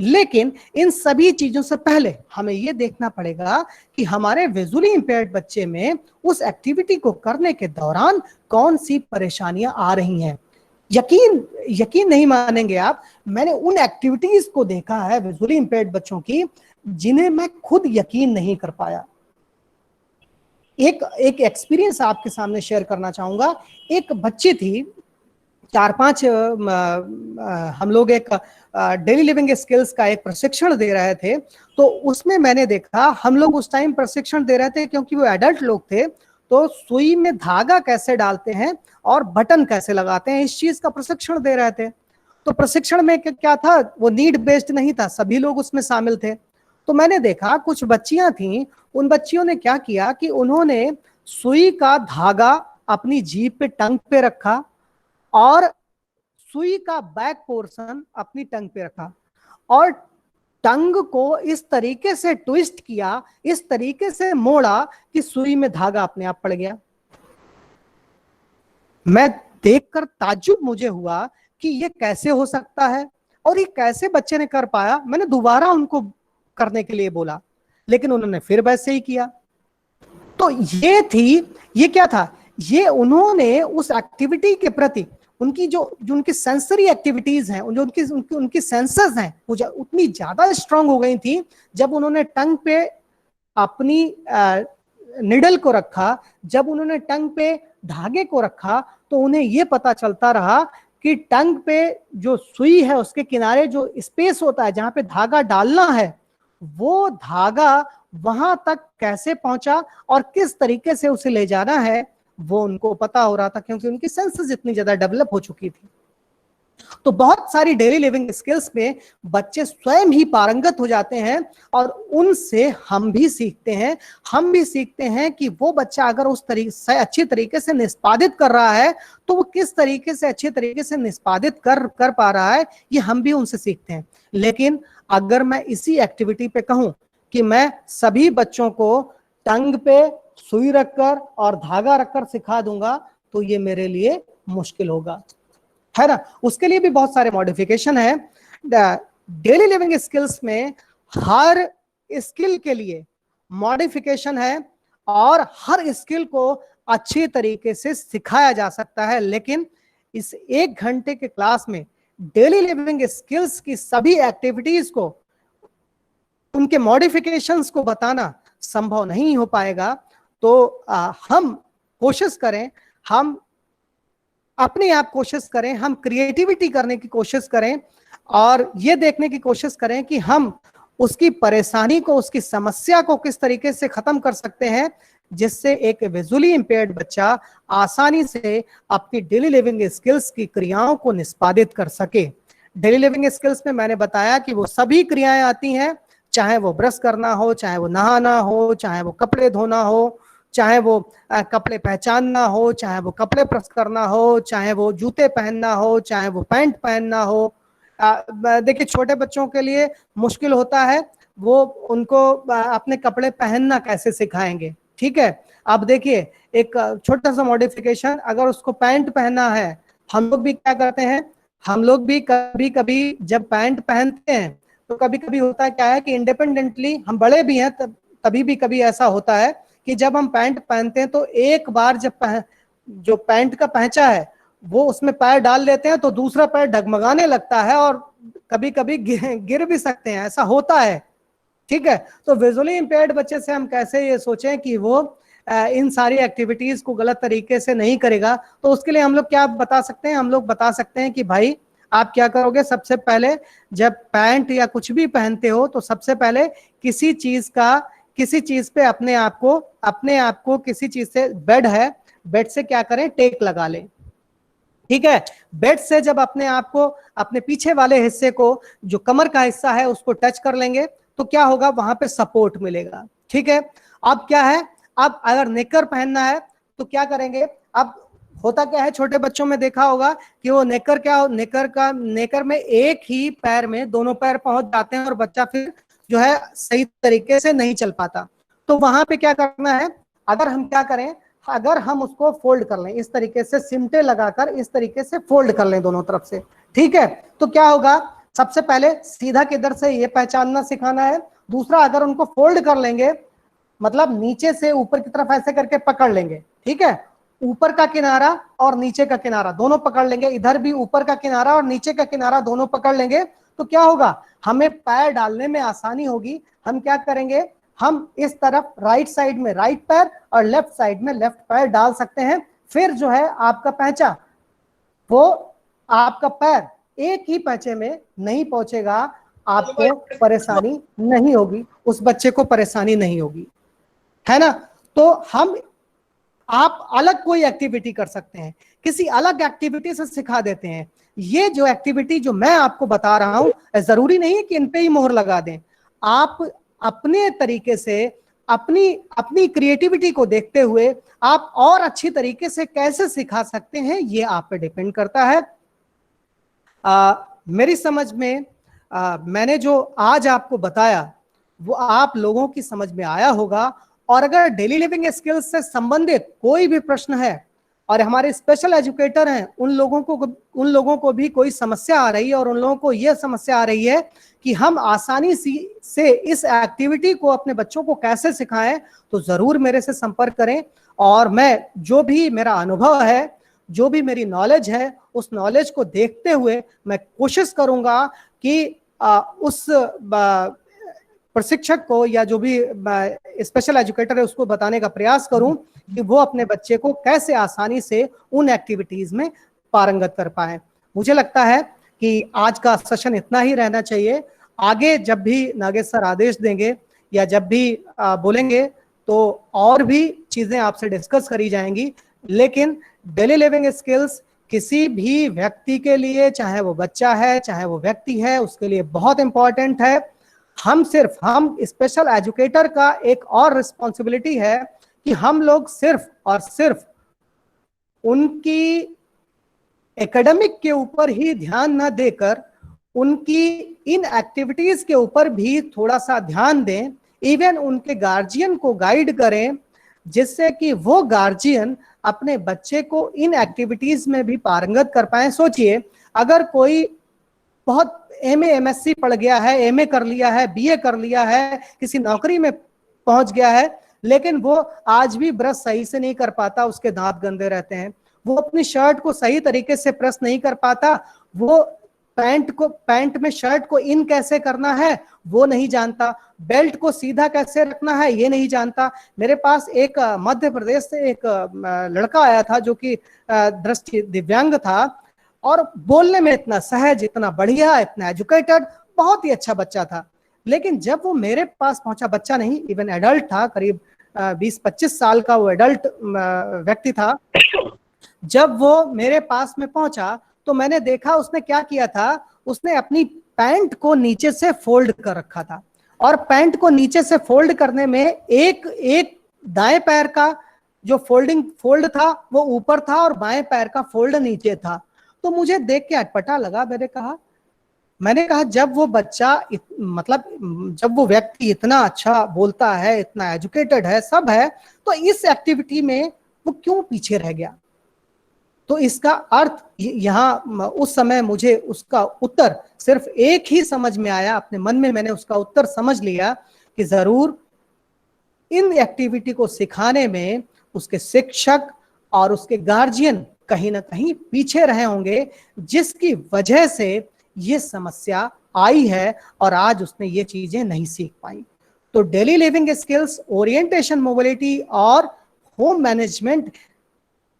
लेकिन इन सभी चीजों से पहले हमें यह देखना पड़ेगा कि हमारे विजुअली इंपेयर्ड बच्चे में उस एक्टिविटी को करने के दौरान कौन सी परेशानियां आ रही हैं। यकीन नहीं मानेंगे आप, मैंने उन एक्टिविटीज को देखा है विजुअली इंपेयर्ड बच्चों की जिन्हें मैं खुद यकीन नहीं कर पाया। एक एक्सपीरियंस आपके सामने शेयर करना चाहूंगा। एक बच्ची थी, 4-5 हम लोग एक डेली लिविंग स्किल्स का एक प्रशिक्षण दे रहे थे, तो उसमें मैंने देखा, हम लोग उस टाइम प्रशिक्षण दे रहे थे क्योंकि वो एडल्ट लोग थे, तो सुई में धागा कैसे डालते हैं और बटन कैसे लगाते हैं, इस चीज का प्रशिक्षण दे रहे थे। तो प्रशिक्षण में क्या था, वो नीड बेस्ड नहीं था, सभी लोग उसमें शामिल थे। तो मैंने देखा कुछ बच्चियां थी, उन बच्चियों ने क्या किया कि उन्होंने सुई का धागा अपनी जीभ पे, टंग पे रखा और सुई का बैक पोर्शन अपनी टंग पे रखा और टंग को इस तरीके से ट्विस्ट किया, इस तरीके से मोड़ा कि सुई में धागा अपने आप पड़ गया। मैं देखकर ताज्जुब मुझे हुआ कि ये कैसे हो सकता है और ये कैसे बच्चे ने कर पाया। मैंने दोबारा उनको करने के लिए बोला, लेकिन उन्होंने फिर वैसे ही किया। तो ये क्या था, ये उन्होंने उस एक्टिविटी के प्रति उनकी जो उनकी सेंसरी एक्टिविटीज हैं, जो उनकी सेंसर्स हैं, वो उतनी ज्यादा स्ट्रांग हो गई थी। जब उन्होंने टंग पे अपनी निडल को रखा, जब उन्होंने टंग पे धागे को रखा, तो उन्हें ये पता चलता रहा कि टंग पे जो सुई है उसके किनारे जो स्पेस होता है जहां पे धागा डालना है, वो धागा वहां तक कैसे पहुंचा और किस तरीके से उसे ले जाना है, वो उनको पता हो रहा था, क्योंकि उनकी सेंसेस इतनी ज्यादा डेवलप हो चुकी थी। तो बहुत सारी डेली लिविंग स्किल्स में बच्चे स्वयं ही पारंगत हो जाते हैं और उनसे हम भी सीखते हैं कि वो बच्चा अगर उस तरीके से अच्छी तरीके से निष्पादित कर रहा है तो वो किस तरीके से अच्छे तरीके से निष्पादित कर पा रहा है, ये हम भी उनसे सीखते हैं। लेकिन अगर मैं इसी एक्टिविटी पे कहूं कि मैं सभी बच्चों को टंग पे सुई रखकर और धागा रखकर सिखा दूंगा, तो ये मेरे लिए मुश्किल होगा, है ना। उसके लिए भी बहुत सारे मॉडिफिकेशन है। डेली लिविंग स्किल्स में हर स्किल के लिए मॉडिफिकेशन है और हर स्किल को अच्छी तरीके से सिखाया जा सकता है, लेकिन इस 1 घंटे के क्लास में डेली लिविंग स्किल्स की सभी एक्टिविटीज को, उनके मॉडिफिकेशंस को बताना संभव नहीं हो पाएगा। तो हम कोशिश करें, हम अपने आप कोशिश करें, हम क्रिएटिविटी करने की कोशिश करें और ये देखने की कोशिश करें कि हम उसकी परेशानी को, उसकी समस्या को किस तरीके से खत्म कर सकते हैं, जिससे एक विजुअली इंपेयर्ड बच्चा आसानी से अपनी डेली लिविंग स्किल्स की क्रियाओं को निष्पादित कर सके। डेली लिविंग स्किल्स में मैंने बताया कि वो सभी क्रियाएं आती हैं, चाहे वो ब्रश करना हो, चाहे वो नहाना हो, चाहे वो कपड़े धोना हो, चाहे वो कपड़े पहचानना हो, चाहे वो कपड़े प्रेस करना हो, चाहे वो जूते पहनना हो, चाहे वो पैंट पहनना हो। देखिए छोटे बच्चों के लिए मुश्किल होता है, वो उनको अपने कपड़े पहनना कैसे सिखाएंगे, ठीक है। अब देखिए एक छोटा सा मॉडिफिकेशन, अगर उसको पैंट पहनना है, हम लोग भी क्या करते हैं, हम लोग भी कभी कभी जब पैंट पहनते हैं तो कभी कभी होता है क्या है कि इंडिपेंडेंटली, हम बड़े भी हैं तभी भी कभी ऐसा होता है कि जब हम पैंट पहनते हैं तो एक बार जब जो पैंट का पहचा है वो उसमें पैर डाल लेते हैं तो दूसरा पैर डगमगाने लगता है और कभी कभी गिर भी सकते हैं, ऐसा होता है, ठीक है। तो विजुअली इंपेयर्ड बच्चे से हम कैसे ये सोचें कि वो इन सारी एक्टिविटीज को गलत तरीके से नहीं करेगा, तो उसके लिए हम लोग क्या बता सकते हैं, हम लोग बता सकते हैं कि भाई आप क्या करोगे, सबसे पहले जब पैंट या कुछ भी पहनते हो तो सबसे पहले किसी चीज पे अपने आप को किसी चीज से, बेड है, बेड से क्या करें, टेक लगा लें, ठीक है। बेड से जब अपने आप को, अपने पीछे वाले हिस्से को, जो कमर का हिस्सा है उसको टच कर लेंगे तो क्या होगा, वहां पे सपोर्ट मिलेगा, ठीक है। अब क्या है, अब अगर नेकर पहनना है तो क्या करेंगे, अब होता क्या है, छोटे बच्चों में देखा होगा कि वो नेकर में एक ही पैर में दोनों पैर पहुंच जाते हैं और बच्चा फिर जो है सही तरीके से नहीं चल पाता। तो वहां पे क्या करना है, अगर हम क्या करें, अगर हम उसको फोल्ड कर लें इस तरीके से, सिमटे लगाकर इस तरीके से फोल्ड कर लें दोनों तरफ से, ठीक है, तो क्या होगा, सबसे पहले सीधा किधर से ये पहचानना सिखाना है। दूसरा, अगर उनको फोल्ड कर लेंगे, मतलब नीचे से ऊपर की तरफ ऐसे करके पकड़ लेंगे, ठीक है, ऊपर का किनारा और नीचे का किनारा दोनों पकड़ लेंगे, इधर भी ऊपर का किनारा और नीचे का किनारा दोनों पकड़ लेंगे, तो क्या होगा, हमें पैर डालने में आसानी होगी। हम क्या करेंगे, हम इस तरफ राइट साइड में राइट पैर और लेफ्ट साइड में लेफ्ट पैर डाल सकते हैं। फिर जो है आपका पैंचा, वो आपका पैर एक ही पैंचे में नहीं पहुंचेगा, आपको परेशानी नहीं होगी, उस बच्चे को परेशानी नहीं होगी, है ना। तो आप अलग कोई एक्टिविटी कर सकते हैं, किसी अलग एक्टिविटी से सिखा देते हैं। ये जो एक्टिविटी जो मैं आपको बता रहा हूं, जरूरी नहीं है कि इन पे ही मोहर लगा दें, आप अपने तरीके से अपनी क्रिएटिविटी को देखते हुए आप और अच्छी तरीके से कैसे सिखा सकते हैं, ये आप पे डिपेंड करता है। मेरी समझ में मैंने जो आज आपको बताया वो आप लोगों की समझ में आया होगा। और अगर डेली लिविंग स्किल्स से संबंधित कोई भी प्रश्न है और हमारे स्पेशल एजुकेटर हैं, उन लोगों को भी कोई समस्या आ रही है और उन लोगों को यह समस्या आ रही है कि हम आसानी से इस एक्टिविटी को अपने बच्चों को कैसे सिखाएं, तो जरूर मेरे से संपर्क करें। और मैं जो भी मेरा अनुभव है, जो भी मेरी नॉलेज है, उस नॉलेज को देखते हुए मैं कोशिश करूंगा कि उस प्रशिक्षक को या जो भी स्पेशल एजुकेटर है उसको बताने का प्रयास करूं कि वो अपने बच्चे को कैसे आसानी से उन एक्टिविटीज में पारंगत कर पाए। मुझे लगता है कि आज का सेशन इतना ही रहना चाहिए। आगे जब भी नागेश सर आदेश देंगे या जब भी बोलेंगे तो और भी चीजें आपसे डिस्कस करी जाएंगी, लेकिन डेली लिविंग स्किल्स किसी भी व्यक्ति के लिए, चाहे वो बच्चा है चाहे वो व्यक्ति है, उसके लिए बहुत इंपॉर्टेंट है। हम स्पेशल एजुकेटर का एक और रिस्पॉन्सिबिलिटी है कि हम लोग सिर्फ और सिर्फ उनकी एकेडमिक के ऊपर ही ध्यान न देकर उनकी इन एक्टिविटीज के ऊपर भी थोड़ा सा ध्यान दें, इवन उनके गार्जियन को गाइड करें, जिससे कि वो गार्जियन अपने बच्चे को इन एक्टिविटीज में भी पारंगत कर पाए। सोचिए, अगर कोई बहुत एमए एमएससी पढ़ गया है, एमए कर लिया है, बीए कर लिया है, किसी नौकरी में पहुंच गया है, लेकिन वो आज भी ब्रश सही से नहीं कर पाता, उसके दांत गंदे रहते हैं, वो अपनी शर्ट को सही तरीके से प्रेस नहीं कर पाता, वो पैंट में शर्ट को इन कैसे करना है वो नहीं जानता, बेल्ट को सीधा कैसे रखना है ये नहीं जानता। मेरे पास एक मध्य प्रदेश से एक लड़का आया था जो कि दृष्टि दिव्यांग था और बोलने में इतना सहज, इतना बढ़िया, इतना एजुकेटेड, बहुत ही अच्छा बच्चा था। लेकिन जब वो मेरे पास पहुंचा, बच्चा नहीं इवन एडल्ट था, करीब 20-25 साल का वो एडल्ट व्यक्ति था। जब वो मेरे पास में पहुंचा तो मैंने देखा उसने क्या किया था, उसने अपनी पैंट को नीचे से फोल्ड कर रखा था और पैंट को नीचे से फोल्ड करने में एक दाएं पैर का जो फोल्ड था वो ऊपर था और बाएं पैर का फोल्ड नीचे था। तो मुझे देख के अटपटा लगा। मैंने कहा जब वो बच्चा मतलब जब वो व्यक्ति इतना अच्छा बोलता है, इतना एजुकेटेड है, सब है, तो इस एक्टिविटी में वो क्यों पीछे रह गया? तो इसका अर्थ यहाँ उस समय मुझे उसका उत्तर सिर्फ एक ही समझ में आया, अपने मन में मैंने उसका उत्तर समझ लिया कि जरूर इन एक्टिविटी को सिखाने में उसके शिक्षक और उसके गार्जियन कहीं ना कहीं पीछे रहे होंगे, जिसकी वजह से ये समस्या आई है और आज उसने ये चीजें नहीं सीख पाई। तो daily living skills, orientation, mobility और होम मैनेजमेंट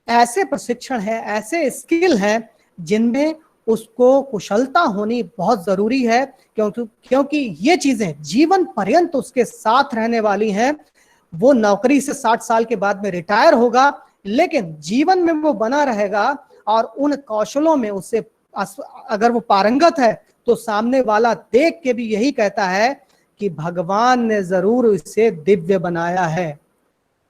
ऐसे प्रशिक्षण है, ऐसे स्किल हैं जिनमें उसको कुशलता होनी बहुत जरूरी है, क्योंकि ये चीजें जीवन पर्यंत उसके साथ रहने वाली हैं। वो नौकरी से 60 साल के बाद में रिटायर होगा, लेकिन जीवन में वो बना रहेगा और उन कौशलों में उससे अगर वो पारंगत है तो सामने वाला देख के भी यही कहता है कि भगवान ने जरूर इसे दिव्य बनाया है।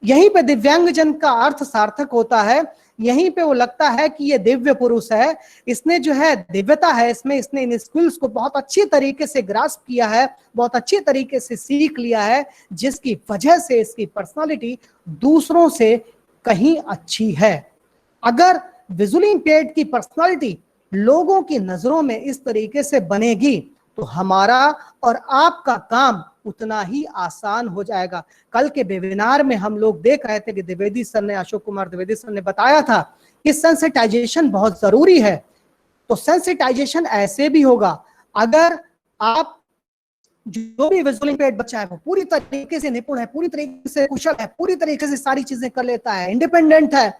यहीं पे दिव्यांगजन का अर्थ सार्थक होता है, यहीं पे वो लगता है कि ये दिव्य पुरुष है, इसने जो है दिव्यता है इसमें, इसने इन स्किल्स को बहुत अच्छी तरीके से ग्रास्प किया है, बहुत अच्छी तरीके से सीख लिया है, जिसकी वजह से इसकी पर्सनालिटी दूसरों से कहीं अच्छी है। अगर विजुअली इंपेयर्ड की पर्सनालिटी लोगों की नजरों में इस तरीके से बनेगी तो हमारा और आपका काम उतना ही आसान हो जाएगा। कल के वेबिनार में हम लोग देख रहे थे कि द्विवेदी सर ने, अशोक कुमार द्विवेदी सर ने बताया था कि सेंसिटाइजेशन बहुत जरूरी है। तो सेंसिटाइजेशन ऐसे भी होगा, अगर आप जो भी विजुअली इंपेयर्ड बच्चा है वो पूरी तरीके से निपुण है, पूरी तरीके से कुशल है, पूरी तरीके से सारी चीजें कर लेता है, इंडिपेंडेंट है,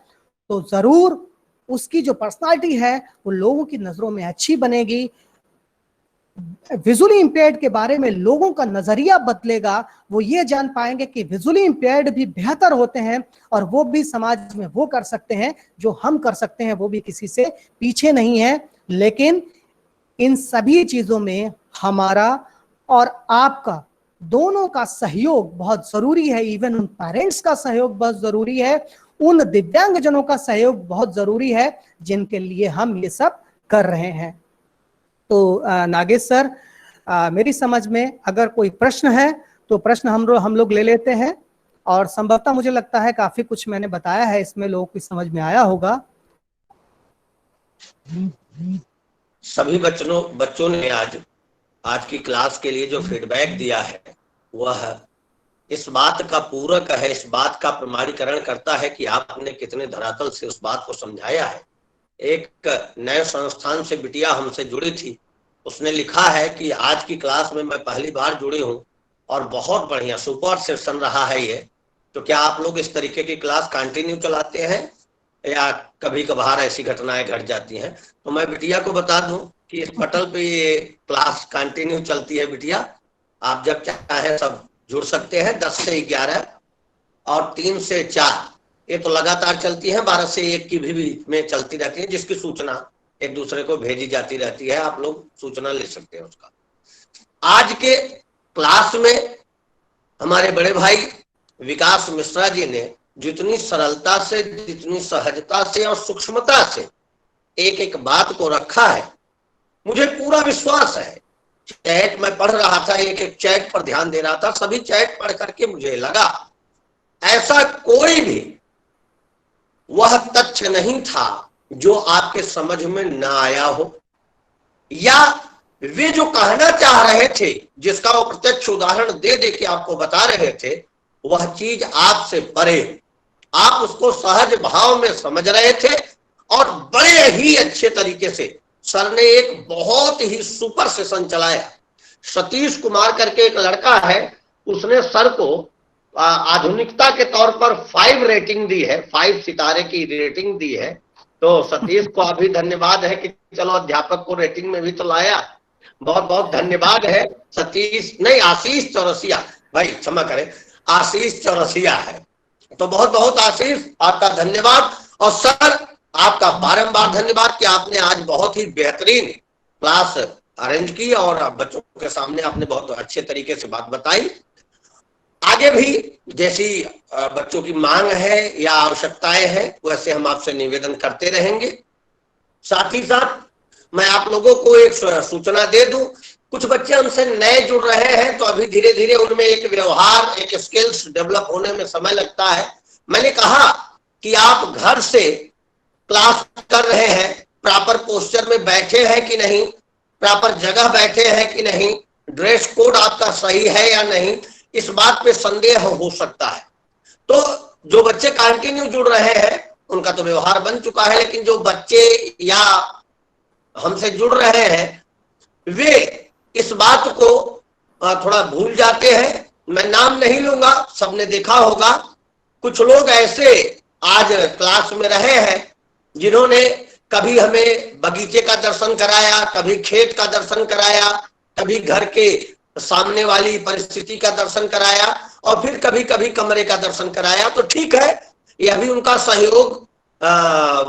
तो जरूर उसकी जो पर्सनालिटी है वो लोगों की नजरों में अच्छी बनेगी। विजुअली इंपेयर्ड के बारे में लोगों का नजरिया बदलेगा, वो ये जान पाएंगे कि विजुअली इंपेयर्ड भी बेहतर होते हैं और वो भी समाज में वो कर सकते हैं जो हम कर सकते हैं, वो भी किसी से पीछे नहीं है। लेकिन इन सभी चीजों में हमारा और आपका दोनों का सहयोग बहुत जरूरी है। इवन उन पेरेंट्स का सहयोग बहुत जरूरी है, उन दिव्यांगजनों का सहयोग बहुत जरूरी है जिनके लिए हम ये सब कर रहे हैं। तो नागेश सर, मेरी समझ में अगर कोई प्रश्न है तो प्रश्न हम लोग ले लेते हैं, और संभवतः मुझे लगता है काफी कुछ मैंने बताया है, इसमें लोगों की समझ में आया होगा। सभी बच्चों ने आज की क्लास के लिए जो फीडबैक दिया है वह इस बात का पूरक है, इस बात का प्रमाणीकरण करता है कि आपने कितने धरातल से उस बात को समझाया है। एक नए संस्थान से बिटिया हमसे जुड़ी थी, उसने लिखा है कि आज की क्लास में मैं पहली बार जुड़ी हूँ और बहुत बढ़िया सुपर सेशन रहा है ये। तो क्या आप लोग इस तरीके की क्लास कंटिन्यू चलाते हैं या कभी कभार ऐसी घटनाएं घट जाती हैं? तो मैं बिटिया को बता दूं कि इस पटल पे ये क्लास कंटिन्यू चलती है बिटिया, आप जब चाहे सब जुड़ सकते हैं। 10 से 11 और 3 से 4 ये तो लगातार चलती है, 12 से 1 की भी में चलती रहती है, जिसकी सूचना एक दूसरे को भेजी जाती रहती है, आप लोग सूचना ले सकते हैं उसका। आज के क्लास में हमारे बड़े भाई विकास मिश्रा जी ने जितनी सरलता से, जितनी सहजता से और सूक्ष्मता से एक एक बात को रखा है, मुझे पूरा विश्वास है। चैट में पढ़ रहा था, एक एक चैट पर ध्यान दे रहा था, सभी चैट पढ़ करके मुझे लगा ऐसा कोई भी वह तथ्य नहीं था जो आपके समझ में ना आया हो, या वे जो कहना चाह रहे थे जिसका वो प्रत्यक्ष उदाहरण दे दे के आपको बता रहे थे, वह चीज आपसे परे, आप उसको सहज भाव में समझ रहे थे और बड़े ही अच्छे तरीके से सर ने एक बहुत ही सुपर सेशन चलाया। सतीश कुमार करके एक लड़का है, उसने सर को आधुनिकता के तौर पर 5 रेटिंग दी है, 5 सितारे की रेटिंग दी है। तो सतीश को अभी धन्यवाद है कि चलो अध्यापक को रेटिंग में भी तो लाया। बहुत बहुत धन्यवाद है सतीश, नहीं आशीष चौरसिया, भाई क्षमा करें, आशीष चौरसिया है। तो बहुत बहुत आशीष आपका धन्यवाद। और सर आपका बारंबार धन्यवाद कि आपने आज बहुत ही बेहतरीन क्लास अरेंज की और बच्चों के सामने आपने बहुत अच्छे तरीके से बात बताई। आगे भी जैसी बच्चों की मांग है या आवश्यकताएं हैं वैसे हम आपसे निवेदन करते रहेंगे। साथ ही साथ मैं आप लोगों को एक सूचना दे दूं, कुछ बच्चे हमसे नए जुड़ रहे हैं तो अभी धीरे धीरे उनमें एक व्यवहार, एक स्किल्स डेवलप होने में समय लगता है। मैंने कहा कि आप घर से क्लास कर रहे हैं, प्रॉपर पोस्चर में बैठे हैं कि नहीं, प्रॉपर जगह बैठे हैं कि नहीं, ड्रेस कोड आपका सही है या नहीं, इस बात पे संदेह हो सकता है। तो जो बच्चे कंटिन्यू जुड़ रहे हैं उनका तो व्यवहार बन चुका है, लेकिन जो बच्चे या हमसे जुड़ रहे हैं वे इस बात को थोड़ा भूल जाते हैं। मैं नाम नहीं लूंगा, सबने देखा होगा कुछ लोग ऐसे आज क्लास में रहे हैं जिन्होंने कभी हमें बगीचे का दर्शन कराया, कभी खेत का दर्शन कराया, कभी घर के सामने वाली परिस्थिति का दर्शन कराया और फिर कभी कभी कमरे का दर्शन कराया। तो ठीक है, यह भी उनका सहयोग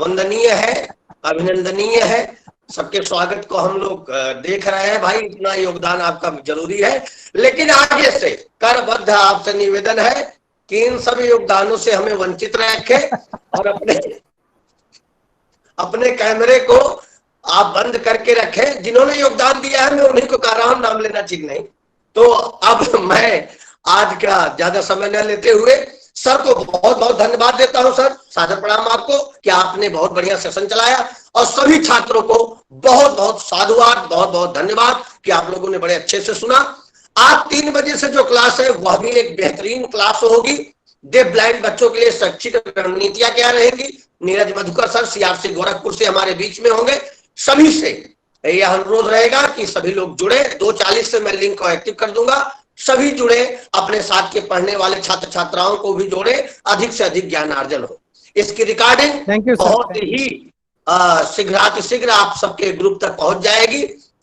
वंदनीय है, अभिनंदनीय है। सबके स्वागत को हम लोग देख रहे हैं, भाई इतना योगदान आपका जरूरी है। लेकिन आगे से करबद्ध आपसे निवेदन है कि इन सभी योगदानों से हमें वंचित रखें और अपने कैमरे को आप बंद करके रखें। जिन्होंने योगदान दिया है मैं उन्हीं को कह रहा हूं, नाम लेना ठीक नहीं। तो अब मैं आज का ज्यादा समय न लेते हुए सर को बहुत बहुत धन्यवाद देता हूं। सर सादर प्रणाम आपको कि आपने बहुत बढ़िया सेशन चलाया और सभी छात्रों को बहुत बहुत साधुवाद, बहुत बहुत धन्यवाद कि आप लोगों ने बड़े अच्छे से सुना। आज 3 बजे से जो क्लास है वह भी एक बेहतरीन क्लास होगी। डेफ ब्लाइंड बच्चों के लिए शैक्षिक रणनीतियां क्या रहेंगी, नीरज मधुकर सर सीआरसी गोरखपुर से हमारे बीच में होंगे। सभी से यह अनुरोध रहेगा कि सभी लोग जुड़े। 2:40 से मैं लिंक को एक्टिव कर दूंगा, सभी जुड़े, अपने साथ के पढ़ने वाले छात्र छात्राओं को भी जोड़े, अधिक से अधिक ज्ञानार्जन हो। इसकी रिकॉर्डिंग बहुत ही शीघ्र आप सबके ग्रुप तक पहुंच जाएगी।